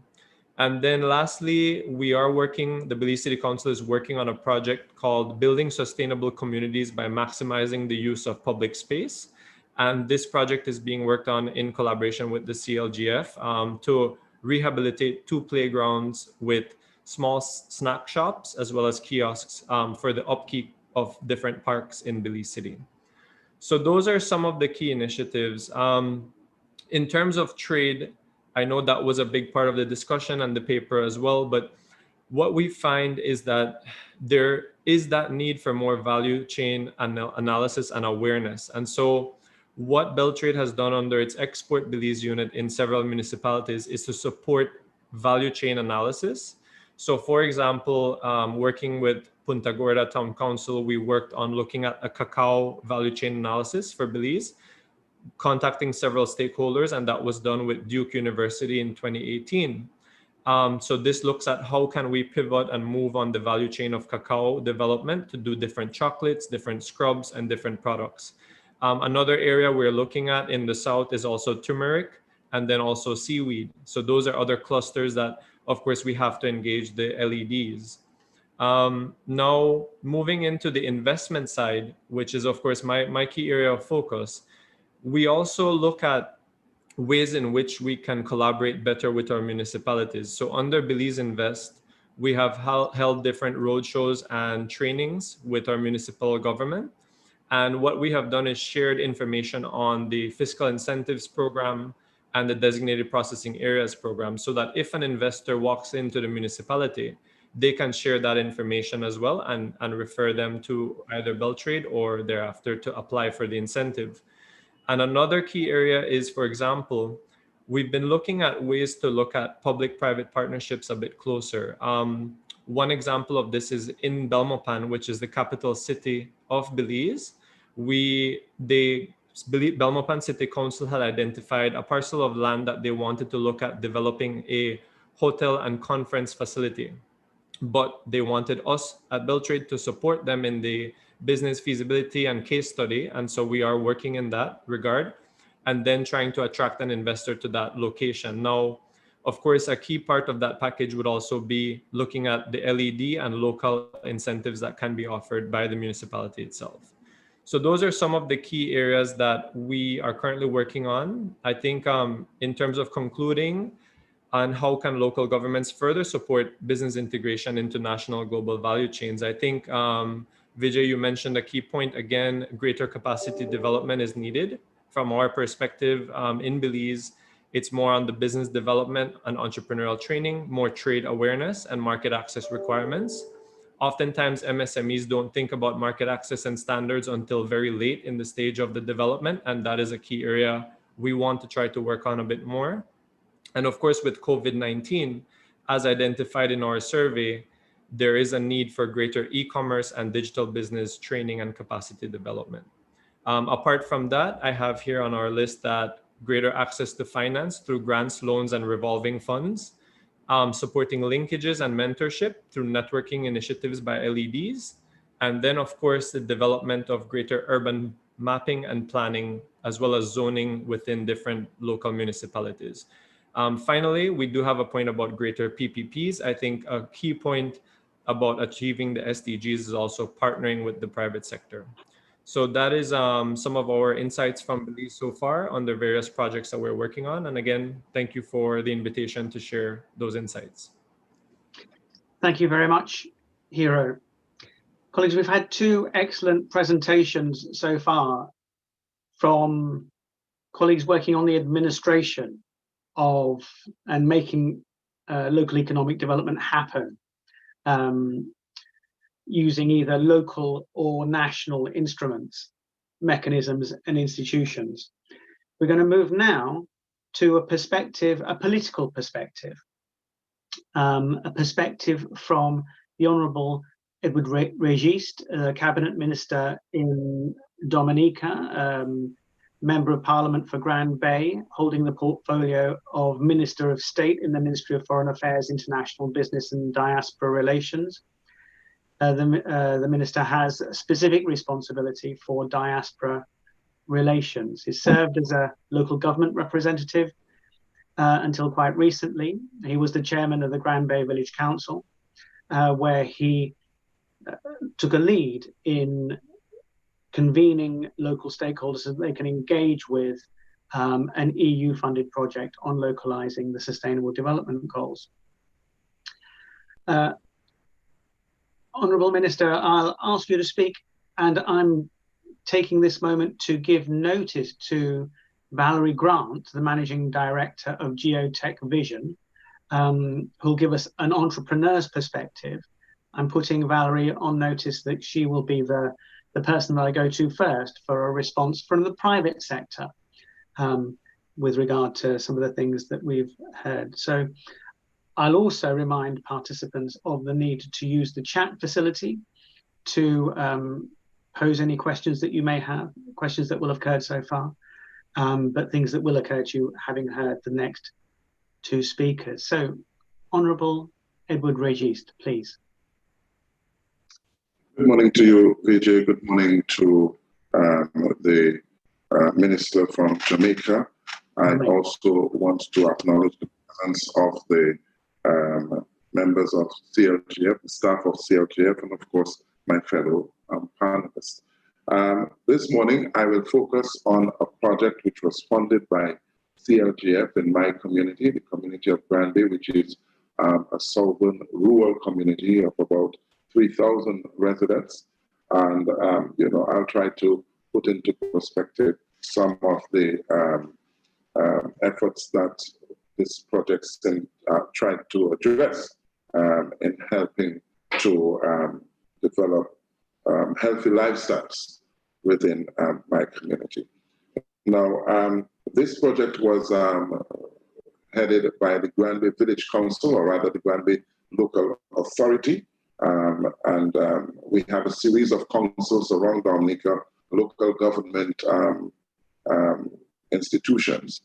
And then lastly, we are working, the Belize City Council is working on a project called Building Sustainable Communities by Maximizing the Use of Public Space. And this project is being worked on in collaboration with the CLGF to rehabilitate 2 playgrounds with small snack shops as well as kiosks for the upkeep of different parks in Belize City. So those are some of the key initiatives. In terms of trade, I know that was a big part of the discussion and the paper as well, but what we find is that there is that need for more value chain analysis and awareness. And so what Beltrade has done under its Export Belize unit in several municipalities is to support value chain analysis. So for example, working with Punta Gorda Town Council, we worked on looking at a cacao value chain analysis for Belize, contacting several stakeholders, and that was done with Duke University in 2018. So this looks at how can we pivot and move on the value chain of cacao development to do different chocolates, different scrubs, and different products. Another area we're looking at in the south is also turmeric and then also seaweed. So those are other clusters that, of course, we have to engage the LEDs. Now, moving into the investment side, which is, of course, my key area of focus, we also look at ways in which we can collaborate better with our municipalities. So under Belize Invest, we have held different roadshows and trainings with our municipal government. And what we have done is shared information on the fiscal incentives program and the designated processing areas program, so that if an investor walks into the municipality, they can share that information as well and refer them to either Beltrade or thereafter to apply for the incentive. And another key area is, for example, we've been looking at ways to look at public-private partnerships a bit closer. One example of this is in Belmopan, which is the capital city of Belize. Belmopan City Council had identified a parcel of land that they wanted to look at developing a hotel and conference facility. but they wanted us at Beltrade to support them in the business feasibility and case study. And so we are working in that regard and then trying to attract an investor to that location. Now, of course, a key part of that package would also be looking at the LED and local incentives that can be offered by the municipality itself. So those are some of the key areas that we are currently working on. I think in terms of concluding on how can local governments further support business integration into national global value chains, I think, Vijay, you mentioned a key point. Again, greater capacity development is needed. From our perspective in Belize, it's more on the business development and entrepreneurial training, more trade awareness and market access requirements. Oftentimes, MSMEs don't think about market access and standards until very late in the stage of the development, and that is a key area we want to try to work on a bit more. And of course, with COVID-19, as identified in our survey, there is a need for greater e-commerce and digital business training and capacity development. Apart from that, I have here on our list that greater access to finance through grants, loans, and revolving funds, supporting linkages and mentorship through networking initiatives by LEDs, and then of course the development of greater urban mapping and planning, as well as zoning within different local municipalities. Finally, we do have a point about greater PPPs. I think a key point about achieving the SDGs is also partnering with the private sector. So that is some of our insights from Belize so far on the various projects that we're working on. And again, thank you for the invitation to share those insights. Thank you very much, Hero. Colleagues, we've had two excellent presentations so far from colleagues working on the administration of and making local economic development happen using either local or national instruments, mechanisms, and institutions. We're going to move now to a perspective, a political perspective, a perspective from the Honourable Edward Registe, Cabinet Minister in Dominica, Member of Parliament for Grand Bay, holding the portfolio of Minister of State in the Ministry of Foreign Affairs, International Business and Diaspora Relations. The Minister has specific responsibility for diaspora relations. He served as a local government representative until quite recently. He was the chairman of the Grand Bay Village Council, where he took a lead in convening local stakeholders so that they can engage with an EU-funded project on localising the Sustainable Development Goals. Honourable Minister, I'll ask you to speak, and I'm taking this moment to give notice to Valerie Grant, the Managing Director of Geotech Vision, who'll give us an entrepreneur's perspective. I'm putting Valerie on notice that she will be the person that I go to first for a response from the private sector with regard to some of the things that we've heard. So I'll also remind participants of the need to use the chat facility to pose any questions that you may have, questions that will have occurred so far, but things that will occur to you having heard the next two speakers. So, Honourable Edward Registe, please. Good morning to you, Vijay. Good morning to the Minister from Jamaica. I also want to acknowledge the presence of the members of CLGF, the staff of CLGF, and of course, my fellow panelists. This morning, I will focus on a project which was funded by CLGF in my community, the community of Grand Bay, which is a southern rural community of about 3,000 residents. And, I'll try to put into perspective some of the efforts that this project tried to address in helping to develop healthy lifestyles within my community. Now, this project was headed by the Grand Bay Village Council, or rather the Grand Bay Local Authority. And we have a series of councils around Dominica, local government institutions,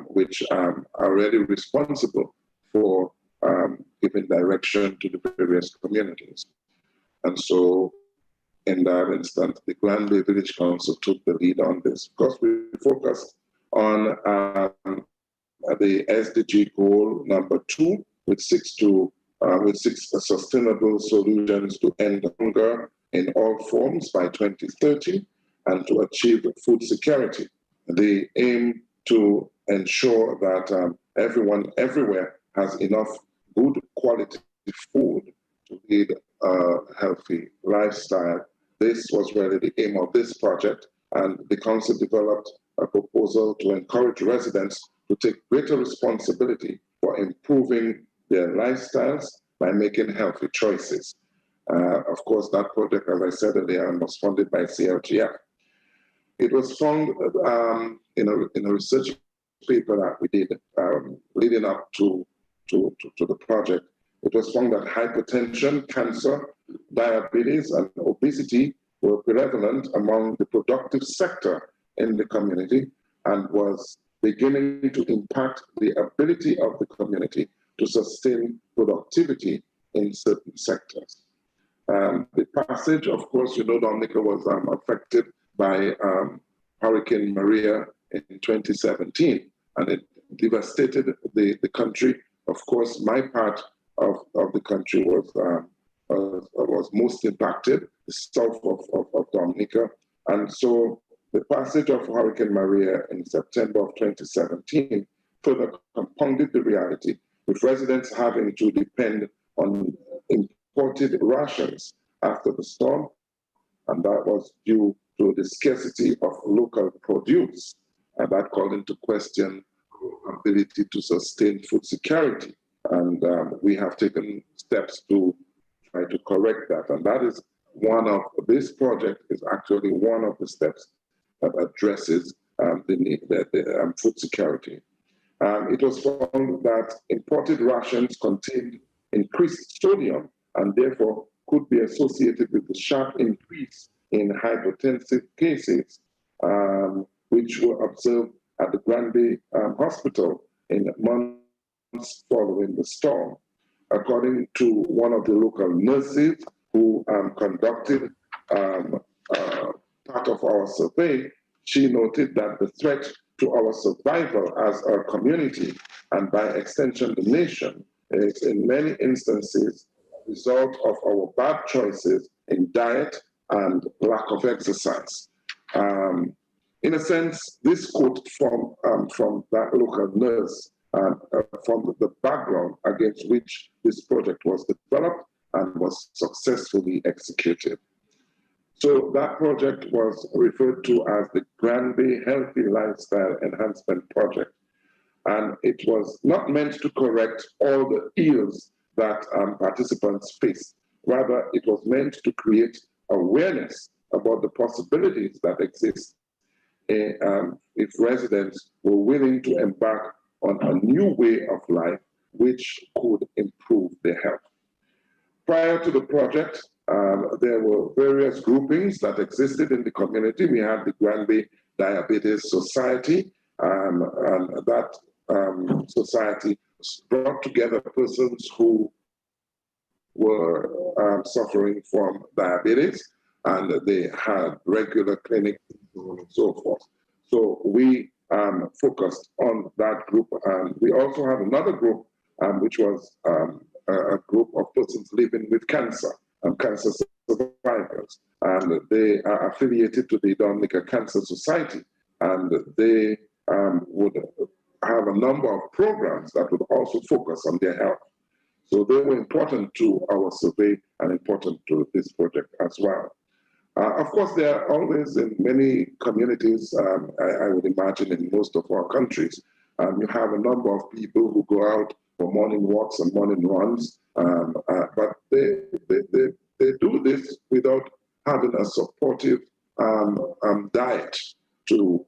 which are really responsible for giving direction to the various communities. And so in that instance, the Granby Village Council took the lead on this because we focused on the SDG goal number 2, with six sustainable solutions to end hunger in all forms by 2030 and to achieve food security. They aim to ensure that everyone everywhere has enough good quality food to lead a healthy lifestyle. This was really the aim of this project, and the council developed a proposal to encourage residents to take greater responsibility for improving their lifestyles by making healthy choices. Of course, that project, as I said earlier, was funded by CLGF. It was found in a research paper that we did leading up to the project. It was found that hypertension, cancer, diabetes, and obesity were prevalent among the productive sector in the community and was beginning to impact the ability of the community to sustain productivity in certain sectors. The passage, of course, Dominica was affected by Hurricane Maria in 2017, and it devastated the country. Of course, my part of the country was most impacted, the south of Dominica. And so the passage of Hurricane Maria in September of 2017 further compounded the reality, with residents having to depend on imported rations after the storm, and that was due to the scarcity of local produce, and that called into question our ability to sustain food security. And we have taken steps to try to correct that, and that is this project is actually one of the steps that addresses the need, the food security. It was found that imported rations contained increased sodium and therefore could be associated with the sharp increase in hypertensive cases, which were observed at the Granby Hospital in months following the storm. According to one of the local nurses who conducted part of our survey, she noted that the threat to our survival as a community, and by extension the nation, is in many instances a result of our bad choices in diet and lack of exercise. In a sense, this quote from that local nurse, from the background against which this project was developed and was successfully executed. So that project was referred to as the Granby Healthy Lifestyle Enhancement Project. And it was not meant to correct all the ills that participants faced. Rather, it was meant to create awareness about the possibilities that exist if residents were willing to embark on a new way of life which could improve their health. Prior to the project, there were various groupings that existed in the community. We had the Granby Diabetes Society, and that society brought together persons who were suffering from diabetes, and they had regular clinics and so forth. So we focused on that group, and we also had another group which was a group of persons living with cancer and cancer survivors, and they are affiliated to the Dominica Cancer Society, and they would have a number of programs that would also focus on their health. So they were important to our survey and important to this project as well. Of course, there are always in many communities, I would imagine in most of our countries, you have a number of people who go out for morning walks and morning runs, but they do this without having a supportive diet to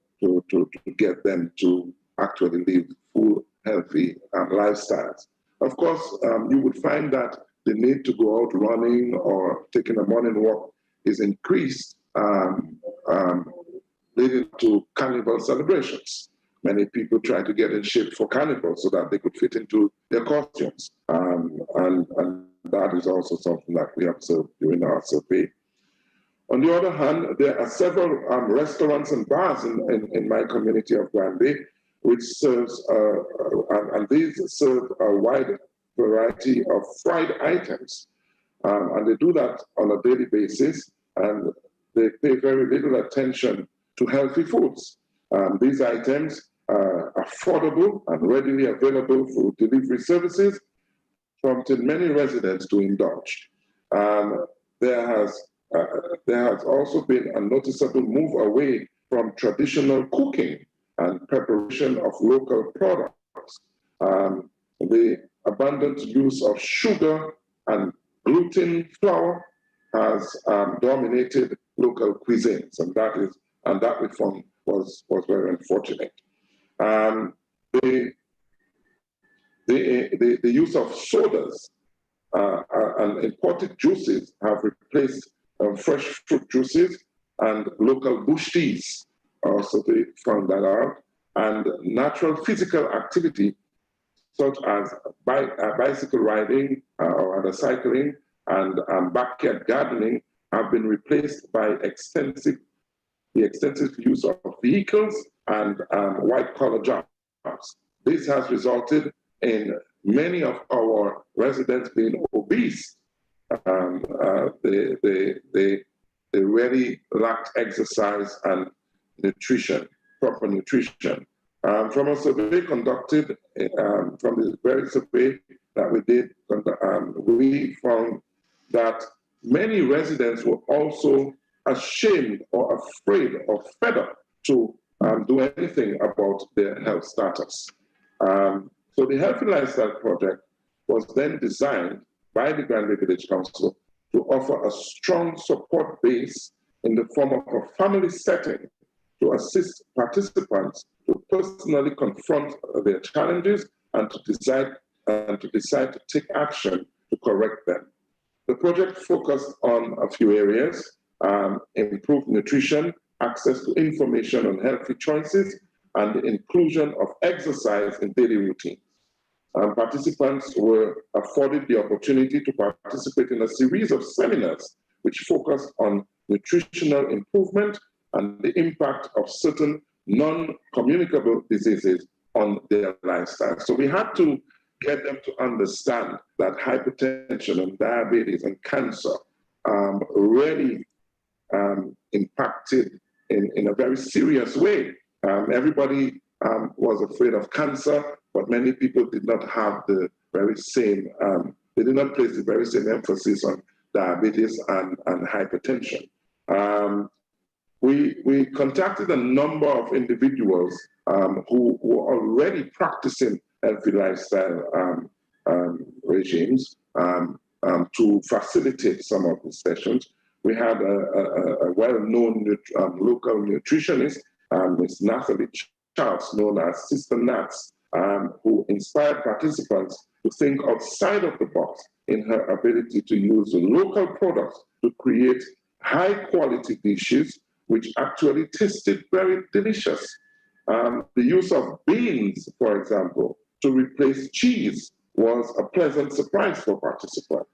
get them to actually live full, healthy lifestyles. Of course, you would find that the need to go out running or taking a morning walk is increased, leading to carnival celebrations. many people try to get in shape for carnival so that they could fit into their costumes. And that is also something that we observed during our survey. On the other hand, there are several restaurants and bars in my community of Grand Bay, which serves, and these serve a wide variety of fried items. And they do that on a daily basis, and they pay very little attention to healthy foods. These items are affordable and readily available through delivery services, prompting many residents to indulge. There has also been a noticeable move away from traditional cooking and preparation of local products. The abundant use of sugar and gluten flour has dominated local cuisines, and that we found was very unfortunate. The use of sodas and imported juices have replaced fresh fruit juices and local bush teas. Also, they found that out. And natural physical activity, such as bicycle riding or other cycling and backyard gardening, have been replaced by the extensive use of vehicles and white-collar jobs. This has resulted in many of our residents being obese. They really lacked exercise and nutrition, proper nutrition. From a survey conducted, from the very survey that we did, we found that many residents were also ashamed or afraid or fed up to do anything about their health status. So the Healthy Lifestyle Project was then designed by the Grand Bay Village Council to offer a strong support base in the form of a family setting to assist participants to personally confront their challenges and to decide to take action to correct them. The project focused on a few areas: improved nutrition, access to information on healthy choices, and the inclusion of exercise in daily routines. Participants were afforded the opportunity to participate in a series of seminars which focused on nutritional improvement and the impact of certain non-communicable diseases on their lifestyle. So we had to get them to understand that hypertension and diabetes and cancer really impacted in a very serious way. Everybody was afraid of cancer, but many people did not have the very same, they did not place the very same emphasis on diabetes and hypertension. We contacted a number of individuals who were already practicing healthy lifestyle regimes to facilitate some of the sessions. We had a well-known local nutritionist, Ms. Nathalie Charles, known as Sister Nats, who inspired participants to think outside of the box in her ability to use local products to create high-quality dishes which actually tasted very delicious. The use of beans, for example, to replace cheese was a pleasant surprise for participants.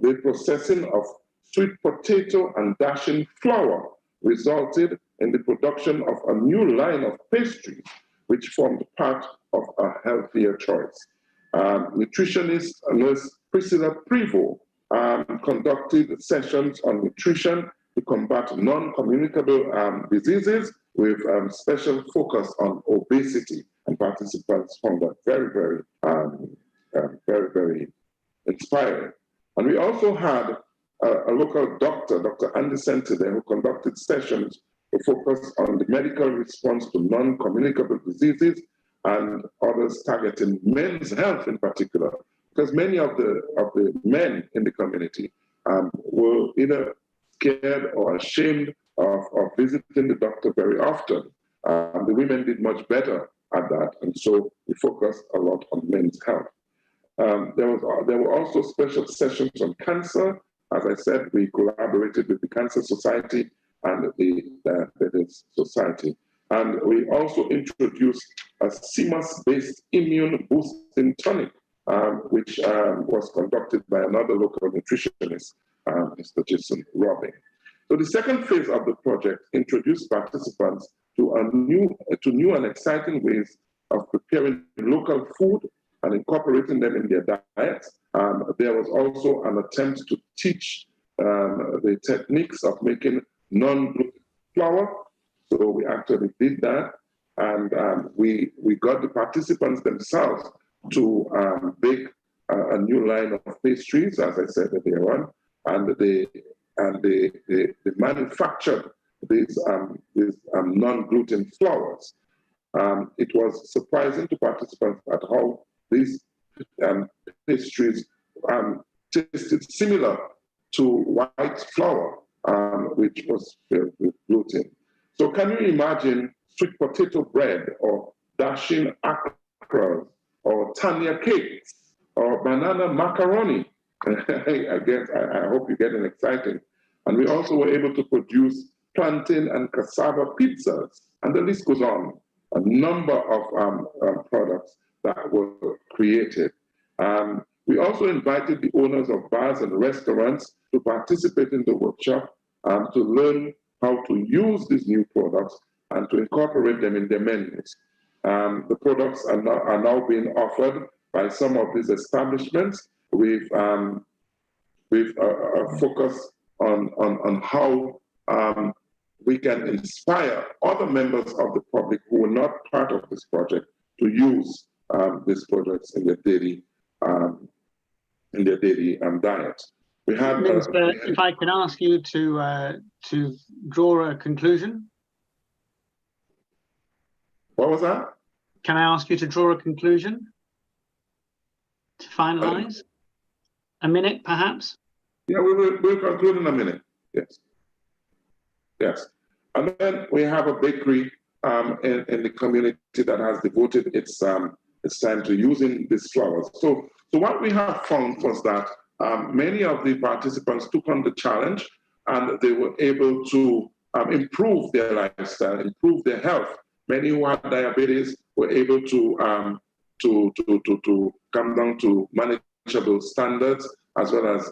The processing of sweet potato and dashing flour resulted in the production of a new line of pastries, which formed part of a healthier choice. Nutritionist nurse Priscilla Prevo conducted sessions on nutrition to combat non-communicable diseases with special focus on obesity, and participants found that very, very inspiring. And we also had a local doctor, Dr. Andy Sentide, who conducted sessions to focus on the medical response to non-communicable diseases and others targeting men's health in particular, because many of the men in the community were either scared or ashamed of visiting the doctor very often. The women did much better at that, and so we focused a lot on men's health. There were also special sessions on cancer. As I said, we collaborated with the Cancer Society and the Diabetes Society. And we also introduced a CMOS-based immune boosting tonic, which was conducted by another local nutritionist, Mr. Jason Robin. So the second phase of the project introduced participants to new and exciting ways of preparing local food and incorporating them in their diets. There was also an attempt to teach the techniques of making non-gluten flour. So we actually did that, and we got the participants themselves to bake a new line of pastries, as I said earlier on, and they manufactured these non-gluten flours. It was surprising to participants at how these pastries tasted similar to white flour, which was filled with gluten. So can you imagine sweet potato bread or dashing akras or tanya cakes or banana macaroni? Again, I hope you're getting excited. And we also were able to produce plantain and cassava pizzas, and the list goes on. A number of products that were created. We also invited the owners of bars and restaurants to participate in the workshop to learn how to use these new products and to incorporate them in their menus. The products are now being offered by some of these establishments with a focus on how we can inspire other members of the public who are not part of this project to use these products in their daily diet. We have, Minister, if I can ask you to draw a conclusion. What was that? Can I ask you to draw a conclusion? To finalize? A minute, perhaps? Yeah, we'll conclude in a minute. Yes. Yes. And then we have a bakery in the community that has devoted its time to using these flours. So what we have found was that many of the participants took on the challenge, and they were able to improve their lifestyle, improve their health. Many who had diabetes were able to come down to manageable standards, as well as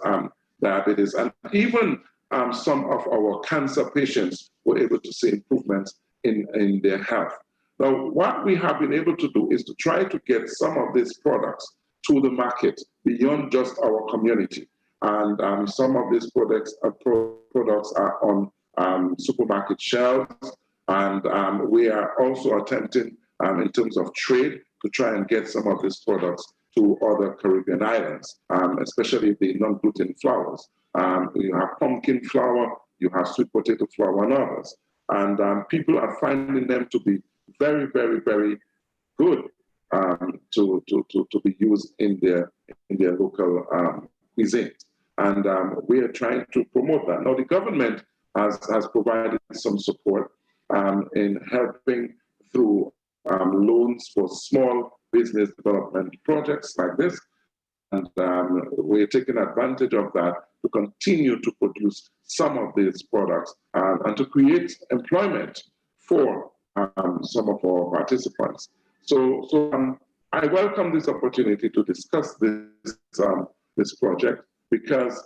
diabetes. And even some of our cancer patients were able to see improvements in their health. Now, what we have been able to do is to try to get some of these products to the market beyond just our community. And some of these products are on supermarket shelves. And we are also attempting, in terms of trade, to try and get some of these products to other Caribbean islands, especially the non-gluten flours. You have pumpkin flour, you have sweet potato flour, and others. And people are finding them to be very, very, very good to be used in their local cuisine. And we are trying to promote that. Now, the government has provided some support in helping through loans for small business development projects like this. And we're taking advantage of that to continue to produce some of these products and to create employment for some of our participants. So I welcome this opportunity to discuss this project, because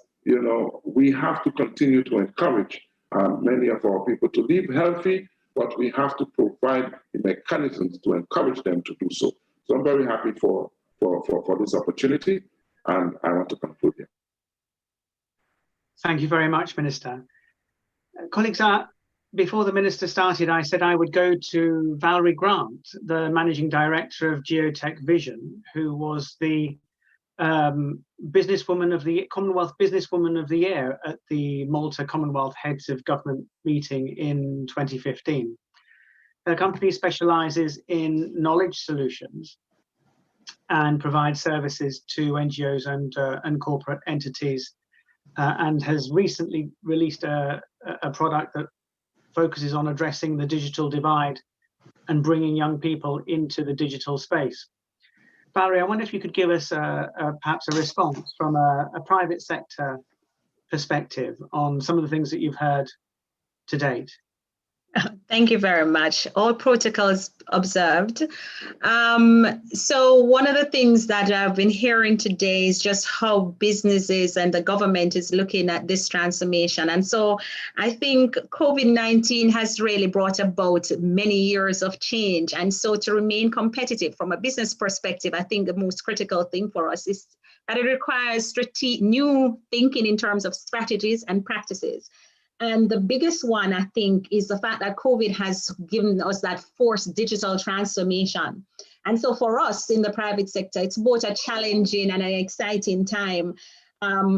we have to continue to encourage many of our people to live healthy, but we have to provide the mechanisms to encourage them to do so. So I'm very happy for this opportunity, and I want to conclude here. Thank you very much, Minister. Colleagues, before the Minister started, I said I would go to Valerie Grant, the Managing Director of Geotech Vision, who was the businesswoman of the Commonwealth Businesswoman of the Year at the Malta Commonwealth Heads of Government meeting in 2015. Her company specializes in knowledge solutions and provides services to NGOs and corporate entities, and has recently released a product that focuses on addressing the digital divide and bringing young people into the digital space. Valerie, I wonder if you could give us perhaps a response from a private sector perspective on some of the things that you've heard to date. Thank you very much. All protocols observed. So one of the things that I've been hearing today is just how businesses and the government is looking at this transformation. And so I think COVID-19 has really brought about many years of change. And so to remain competitive from a business perspective, I think the most critical thing for us is that it requires new thinking in terms of strategies and practices. And the biggest one, I think, is the fact that COVID has given us that forced digital transformation. And so for us in the private sector, it's both a challenging and an exciting time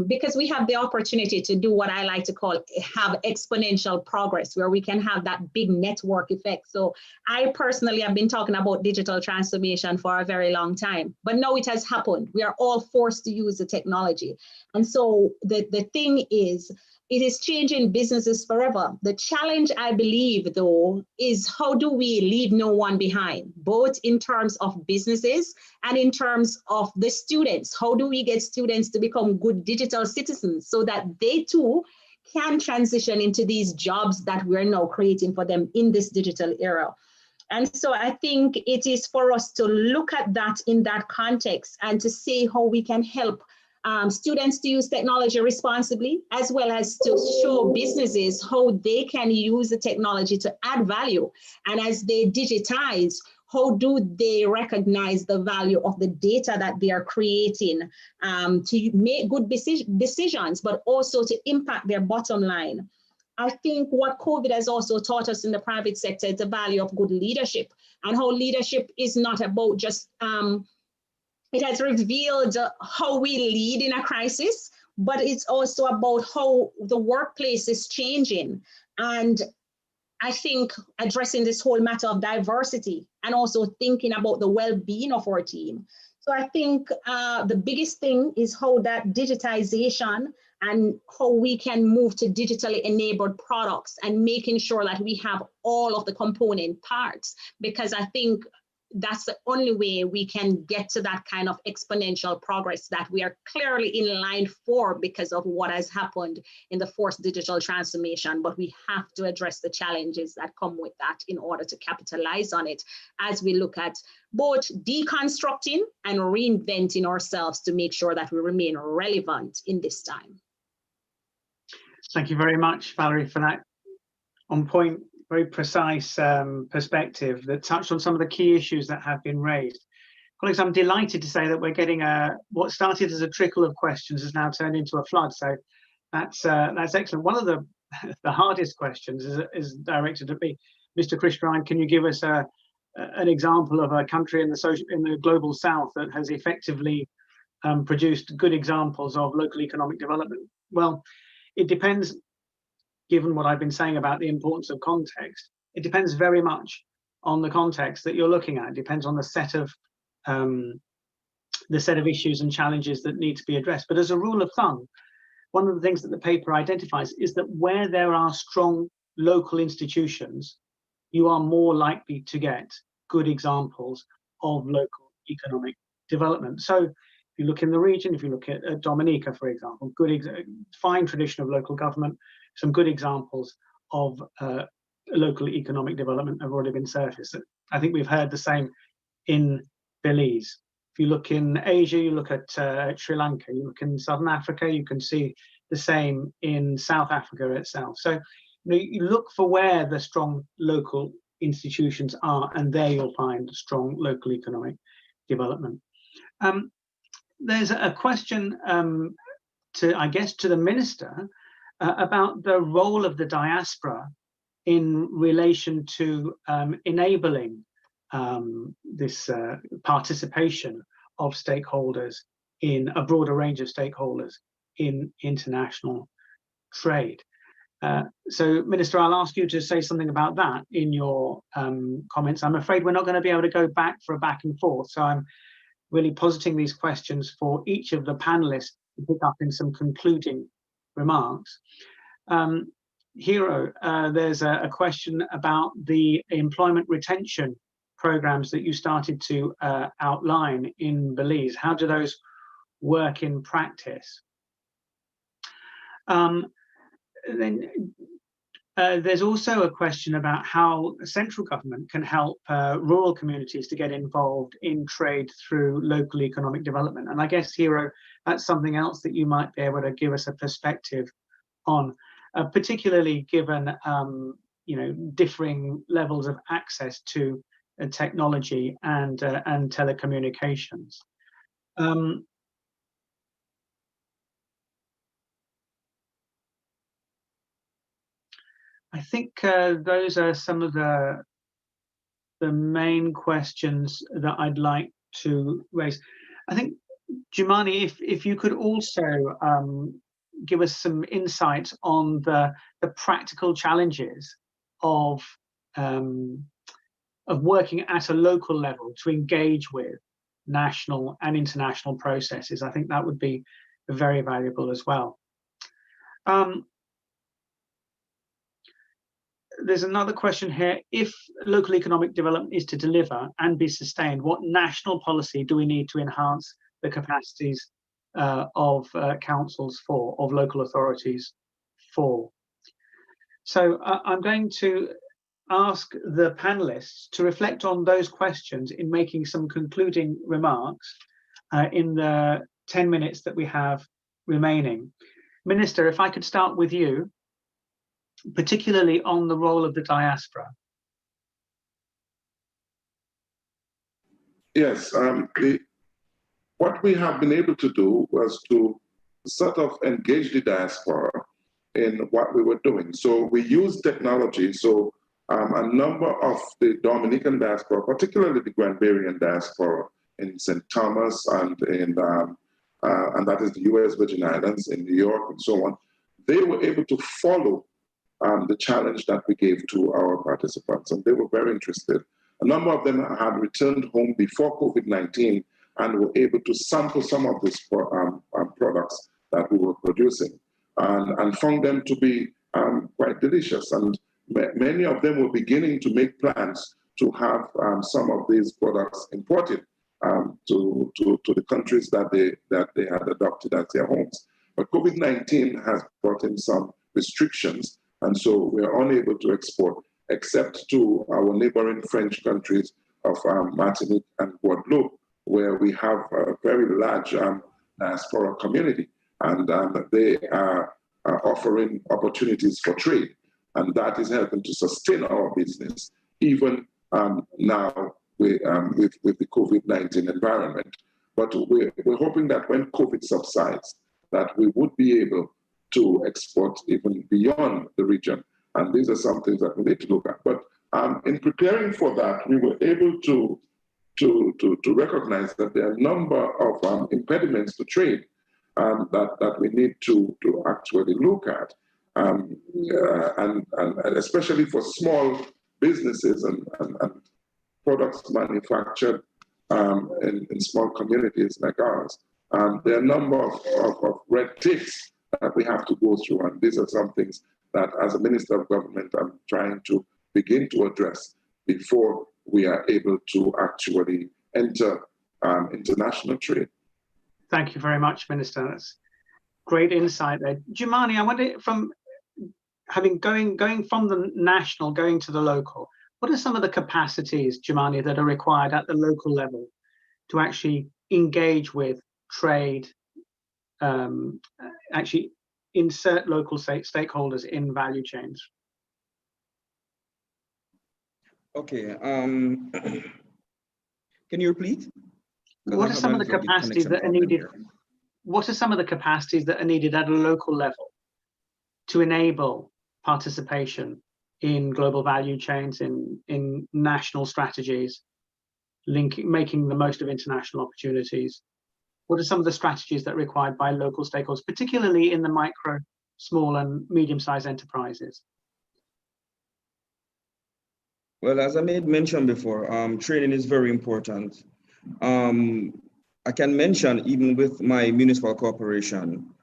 because we have the opportunity to do what I like to call have exponential progress, where we can have that big network effect. So I personally have been talking about digital transformation for a very long time, but now it has happened. We are all forced to use the technology. And so the thing is, it is changing businesses forever. The challenge, I believe, though, is how do we leave no one behind, both in terms of businesses and in terms of the students? How do we get students to become good digital citizens so that they too can transition into these jobs that we're now creating for them in this digital era? And so I think it is for us to look at that in that context and to see how we can help students to use technology responsibly, as well as to show businesses how they can use the technology to add value. And as they digitize, how do they recognize the value of the data that they are creating to make good decisions, but also to impact their bottom line? I think what COVID has also taught us in the private sector is the value of good leadership, and how leadership is not about just it has revealed how we lead in a crisis, but it's also about how the workplace is changing. And I think addressing this whole matter of diversity and also thinking about the well-being of our team. So I think the biggest thing is how that digitization and how we can move to digitally enabled products and making sure that we have all of the component parts, because I think that's the only way we can get to that kind of exponential progress that we are clearly in line for because of what has happened in the forced digital transformation. But we have to address the challenges that come with that in order to capitalize on it as we look at both deconstructing and reinventing ourselves to make sure that we remain relevant in this time. Thank you very much, Valerie, for that on point, very precise perspective that touched on some of the key issues that have been raised. Colleagues, I'm delighted to say that we're getting what started as a trickle of questions has now turned into a flood. So that's excellent. One of the hardest questions is directed at me. Mr. Christian, can you give us an example of a country in the global south that has effectively produced good examples of local economic development? Well, it depends. Given what I've been saying about the importance of context, it depends very much on the context that you're looking at. It depends on the set of issues and challenges that need to be addressed. But as a rule of thumb, one of the things that the paper identifies is that where there are strong local institutions, you are more likely to get good examples of local economic development. So if you look in the region, if you look at Dominica, for example, fine tradition of local government, some good examples of local economic development have already been surfaced. I think we've heard the same in Belize. If you look in Asia, you look at Sri Lanka, you look in Southern Africa, you can see the same in South Africa itself. So you look for where the strong local institutions are, and there you'll find strong local economic development. There's a question to the Minister about the role of the diaspora in relation to enabling this participation of stakeholders in a broader range of stakeholders in international trade. So, Minister, I'll ask you to say something about that in your comments. I'm afraid we're not going to be able to go back for a back and forth, so I'm really positing these questions for each of the panelists to pick up in some concluding remarks. Hero, there's a question about the employment retention programs that you started to outline in Belize. How do those work in practice? Then There's also a question about how central government can help rural communities to get involved in trade through local economic development. And I guess, Hero, that's something else that you might be able to give us a perspective on, particularly given differing levels of access to technology and telecommunications. I think those are some of the main questions that I'd like to raise. I think, Jumani, if you could also give us some insight on the practical challenges of working at a local level to engage with national and international processes. I think that would be very valuable as well. There's another question here. If local economic development is to deliver and be sustained, what national policy do we need to enhance the capacities of councils for, of local authorities for? So I'm going to ask the panelists to reflect on those questions in making some concluding remarks in the 10 minutes that we have remaining. Minister, if I could start with you, particularly on the role of the diaspora. Yes, what we have been able to do was to sort of engage the diaspora in what we were doing. So we used technology. So a number of the Dominican diaspora, particularly the Granbarian diaspora in St. Thomas and that is the US Virgin Islands, in New York and so on, they were able to follow the challenge that we gave to our participants, and they were very interested. A number of them had returned home before COVID-19 and were able to sample some of these products that we were producing and found them to be quite delicious. And many of them were beginning to make plans to have some of these products imported to the countries that they had adopted as their homes. But COVID-19 has brought in some restrictions, and so we are unable to export except to our neighboring French countries of Martinique and Guadeloupe, where we have a very large diaspora community, and they are offering opportunities for trade, and that is helping to sustain our business even now with the COVID-19 environment. But we're hoping that when COVID subsides, that we would be able to export even beyond the region. And these are some things that we need to look at. But in preparing for that, we were able to recognize that there are a number of impediments to trade that we need to actually look at. And especially for small businesses and products manufactured in small communities like ours. There are a number of red tapes that we have to go through, and these are some things that as a Minister of Government I'm trying to begin to address before we are able to actually enter international trade. Thank you very much, Minister. That's great insight there. Jumani, I wonder, from going from the national, going to the local, what are some of the capacities, Jumani, that are required at the local level to actually engage with trade, actually insert local stakeholders in value chains? Okay. Can you repeat? What are some of the capacities that are needed? What are some of the capacities that are needed at a local level to enable participation in global value chains, in national strategies, making the most of international opportunities? What are some of the strategies that are required by local stakeholders, particularly in the micro, small and medium-sized enterprises? Well, as I made mention before, training is very important. I can mention, even with my municipal corporation,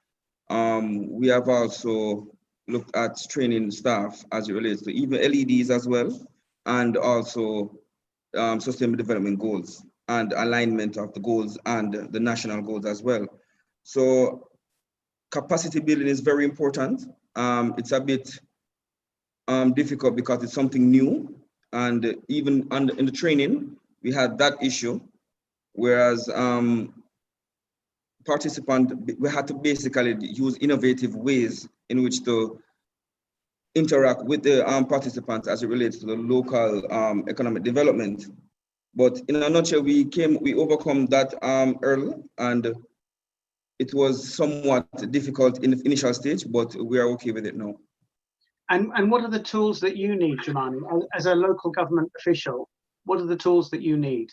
we have also looked at training staff as it relates to even LEDs as well, and also sustainable development goals and alignment of the goals and the national goals as well. So capacity building is very important. It's a bit difficult because it's something new, and even in the training we had that issue, whereas we had to basically use innovative ways in which to interact with the participants as it relates to the local economic development. But in a nutshell, we overcome that early, and it was somewhat difficult in the initial stage, but we are okay with it now. And what are the tools that you need, Jumani, as a local government official? What are the tools that you need?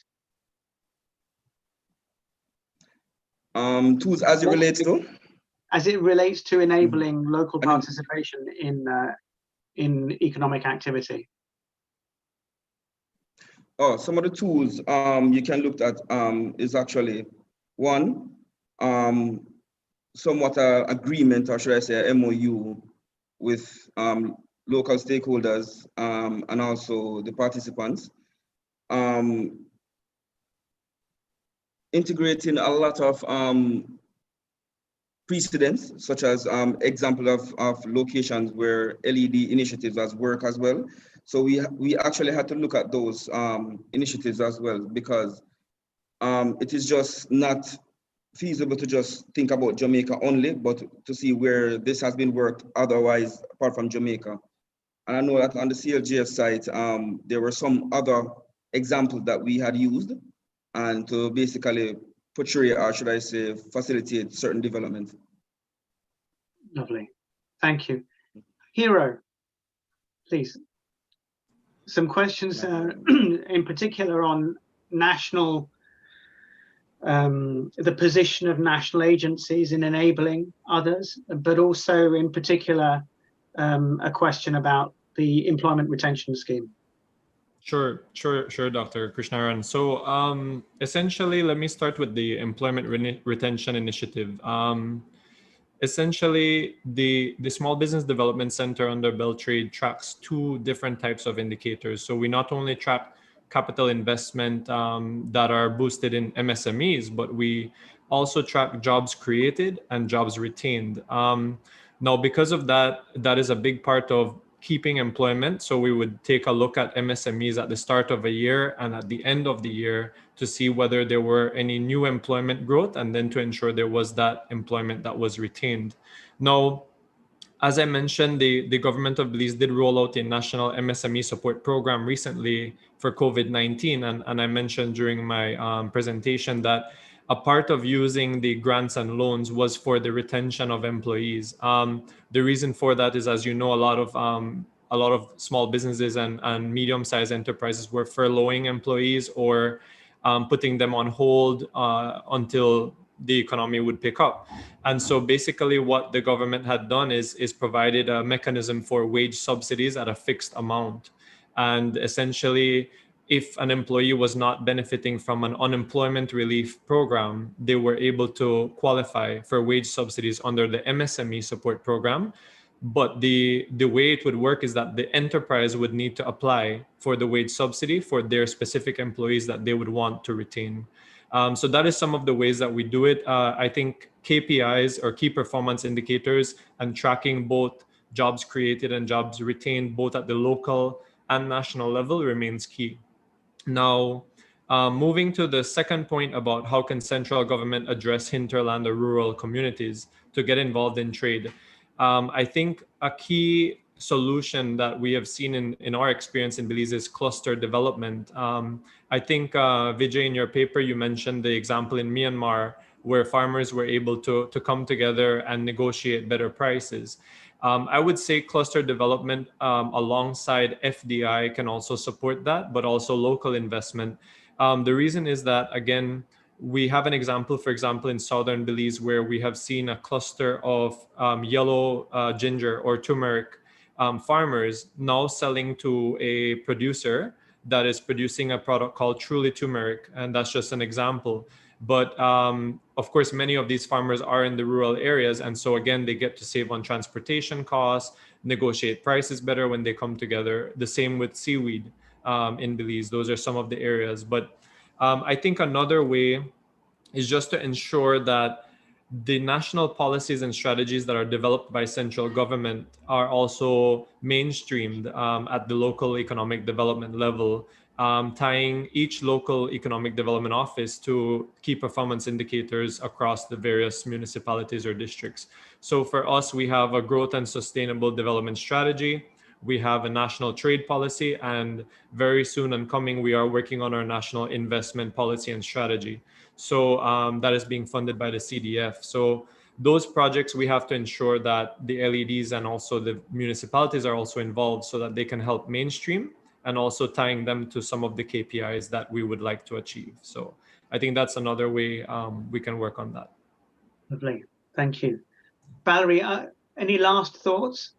Tools as it relates to? As it relates to enabling local participation in economic activity. Oh, some of the tools you can look at is actually one, somewhat an agreement, or should I say a MOU with local stakeholders and also the participants. Integrating a lot of precedents, such as example of locations where LED initiatives has worked as well. So we actually had to look at those initiatives as well, because it is just not feasible to just think about Jamaica only, but to see where this has been worked otherwise apart from Jamaica. And I know that on the CLGF site, there were some other examples that we had used, and to basically portray, or should I say, facilitate certain development. Lovely, thank you. Hero, please. Some questions in particular on national, the position of national agencies in enabling others, but also in particular a question about the employment retention scheme. Sure, Dr. Krishnaran. So essentially, let me start with the employment retention initiative. Essentially, the Small Business Development Center under Beltrade tracks two different types of indicators. So we not only track capital investment that are boosted in MSMEs, but we also track jobs created and jobs retained. Now, because of that, that is a big part of keeping employment. So we would take a look at MSMEs at the start of a year and at the end of the year to see whether there were any new employment growth, and then to ensure there was that employment that was retained. Now, as I mentioned, the government of Belize did roll out a national MSME support program recently for COVID-19. And I mentioned during my presentation that a part of using the grants and loans was for the retention of employees. The reason for that is, as you know, a lot of small businesses and medium-sized enterprises were furloughing employees or putting them on hold until the economy would pick up. And so basically what the government had done is provided a mechanism for wage subsidies at a fixed amount. And essentially, if an employee was not benefiting from an unemployment relief program, they were able to qualify for wage subsidies under the MSME support program. But the way it would work is that the enterprise would need to apply for the wage subsidy for their specific employees that they would want to retain. So that is some of the ways that we do it. I think KPIs, or key performance indicators, and tracking both jobs created and jobs retained, both at the local and national level, remains key. Now, moving to the second point about how can central government address hinterland or rural communities to get involved in trade. I think a key solution that we have seen in our experience in Belize is cluster development. I think, Vijay, in your paper, you mentioned the example in Myanmar where farmers were able to come together and negotiate better prices. I would say cluster development alongside FDI can also support that, but also local investment. The reason is that, again, we have an example, for example, in southern Belize, where we have seen a cluster of yellow ginger or turmeric farmers now selling to a producer that is producing a product called Truly Turmeric. And that's just an example. But of course, many of these farmers are in the rural areas. And so again, they get to save on transportation costs, negotiate prices better when they come together. The same with seaweed in Belize. Those are some of the areas. But I think another way is just to ensure that the national policies and strategies that are developed by central government are also mainstreamed at the local economic development level, tying each local economic development office to key performance indicators across the various municipalities or districts. So for us, we have a growth and sustainable development strategy. We have a national trade policy, and very soon and coming, we are working on our national investment policy and strategy. So that is being funded by the CDF. So those projects, we have to ensure that the LEDs and also the municipalities are also involved so that they can help mainstream, and also tying them to some of the KPIs that we would like to achieve. So I think that's another way we can work on that. Lovely, thank you. Valerie, any last thoughts?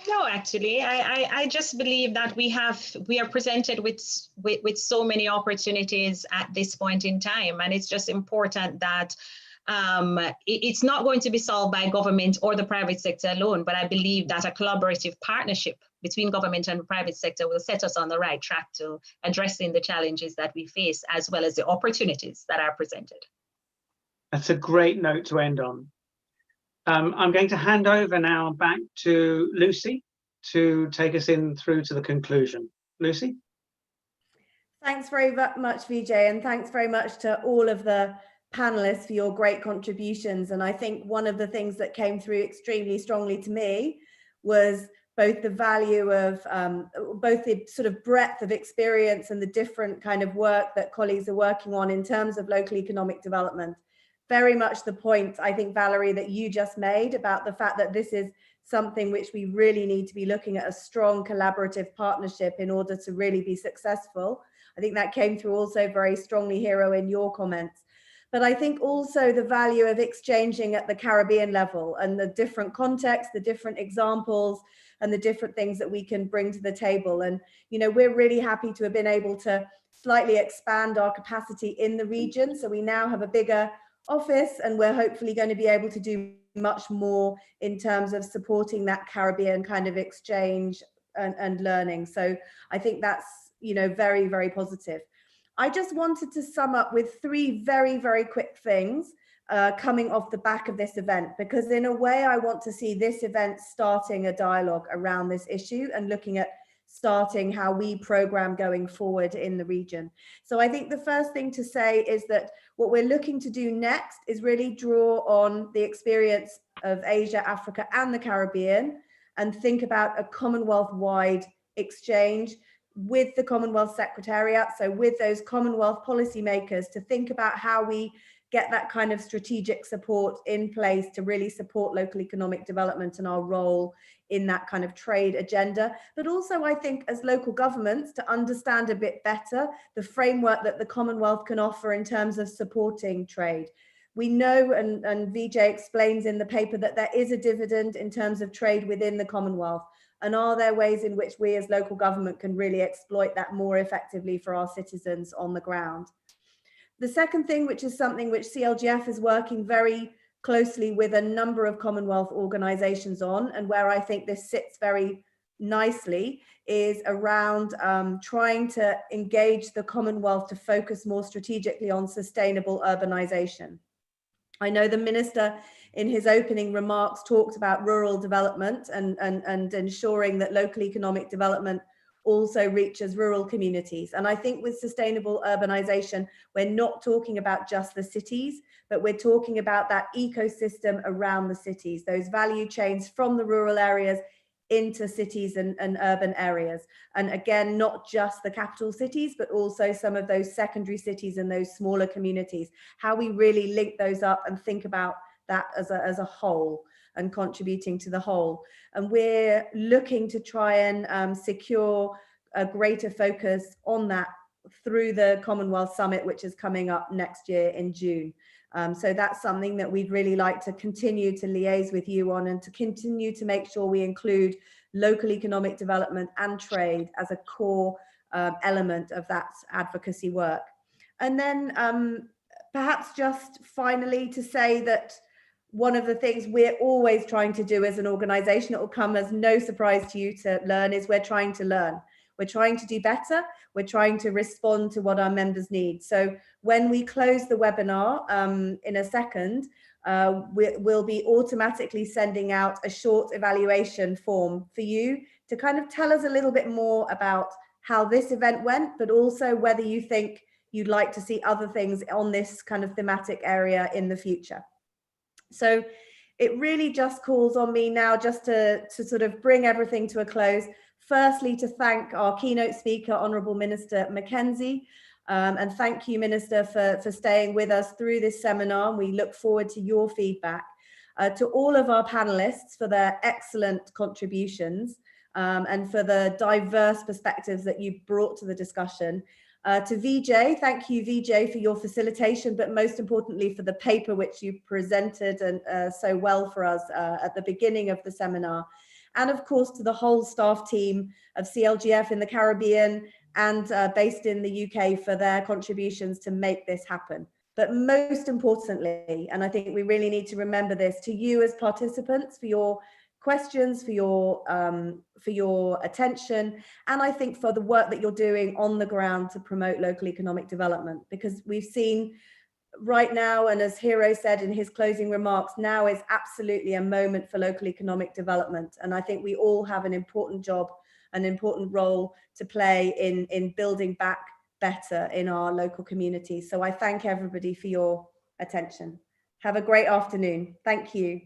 No, actually, I just believe that we are presented with so many opportunities at this point in time, and it's just important that it's not going to be solved by government or the private sector alone, but I believe that a collaborative partnership between government and the private sector will set us on the right track to addressing the challenges that we face, as well as the opportunities that are presented. That's a great note to end on. I'm going to hand over now back to Lucy to take us in through to the conclusion. Lucy? Thanks very much, Vijay, and thanks very much to all of the panelists for your great contributions. And I think one of the things that came through extremely strongly to me was both the value of both the sort of breadth of experience and the different kind of work that colleagues are working on in terms of local economic development. Very much the point, I think, Valerie, that you just made about the fact that this is something which we really need to be looking at a strong collaborative partnership in order to really be successful. I think that came through also very strongly, Hero, in your comments. But I think also the value of exchanging at the Caribbean level and the different contexts, the different examples, and the different things that we can bring to the table. And, you know, we're really happy to have been able to slightly expand our capacity in the region. So we now have a bigger office, and we're hopefully going to be able to do much more in terms of supporting that Caribbean kind of exchange and learning. So I think that's, you know, very, very positive. I just wanted to sum up with three very, very quick things coming off the back of this event, because in a way I want to see this event starting a dialogue around this issue and looking at starting how we program going forward in the region. So I think the first thing to say is that what we're looking to do next is really draw on the experience of Asia, Africa, and the Caribbean, and think about a Commonwealth-wide exchange with the Commonwealth Secretariat, so with those Commonwealth policymakers, to think about how we get that kind of strategic support in place to really support local economic development and our role in that kind of trade agenda. But also, I think, as local governments, to understand a bit better the framework that the Commonwealth can offer in terms of supporting trade. We know, and Vijay explains in the paper, that there is a dividend in terms of trade within the Commonwealth. And are there ways in which we as local government can really exploit that more effectively for our citizens on the ground? The second thing, which is something which CLGF is working very closely with a number of Commonwealth organizations on, and where I think this sits very nicely, is around trying to engage the Commonwealth to focus more strategically on sustainable urbanization. I know the Minister in his opening remarks talked about rural development and ensuring that local economic development also reaches rural communities. And I think with sustainable urbanization, we're not talking about just the cities, but we're talking about that ecosystem around the cities, those value chains from the rural areas into cities and urban areas. And again, not just the capital cities, but also some of those secondary cities and those smaller communities, how we really link those up and think about that as a whole and contributing to the whole. And we're looking to try and secure a greater focus on that through the Commonwealth Summit, which is coming up next year in June. So that's something that we'd really like to continue to liaise with you on, and to continue to make sure we include local economic development and trade as a core element of that advocacy work. And then perhaps just finally to say that one of the things we're always trying to do as an organization, it will come as no surprise to you to learn, is we're trying to learn. We're trying to do better. We're trying to respond to what our members need. So when we close the webinar in a second, we'll be automatically sending out a short evaluation form for you to kind of tell us a little bit more about how this event went, but also whether you think you'd like to see other things on this kind of thematic area in the future. So it really just calls on me now just to sort of bring everything to a close. Firstly, to thank our keynote speaker, Honourable Minister Mackenzie, and thank you, Minister, for staying with us through this seminar. We look forward to your feedback. To all of our panelists for their excellent contributions and for the diverse perspectives that you brought to the discussion. To VJ, thank you, VJ, for your facilitation, but most importantly for the paper which you presented and so well for us at the beginning of the seminar. And of course, to the whole staff team of CLGF in the Caribbean and based in the UK for their contributions to make this happen. But most importantly, and I think we really need to remember this, to you as participants for your questions, for your attention, and I think for the work that you're doing on the ground to promote local economic development, because we've seen right now, and as Hero said in his closing remarks, now is absolutely a moment for local economic development. And I think we all have an important job, an important role to play in building back better in our local communities. So I thank everybody for your attention. Have a great afternoon. Thank you.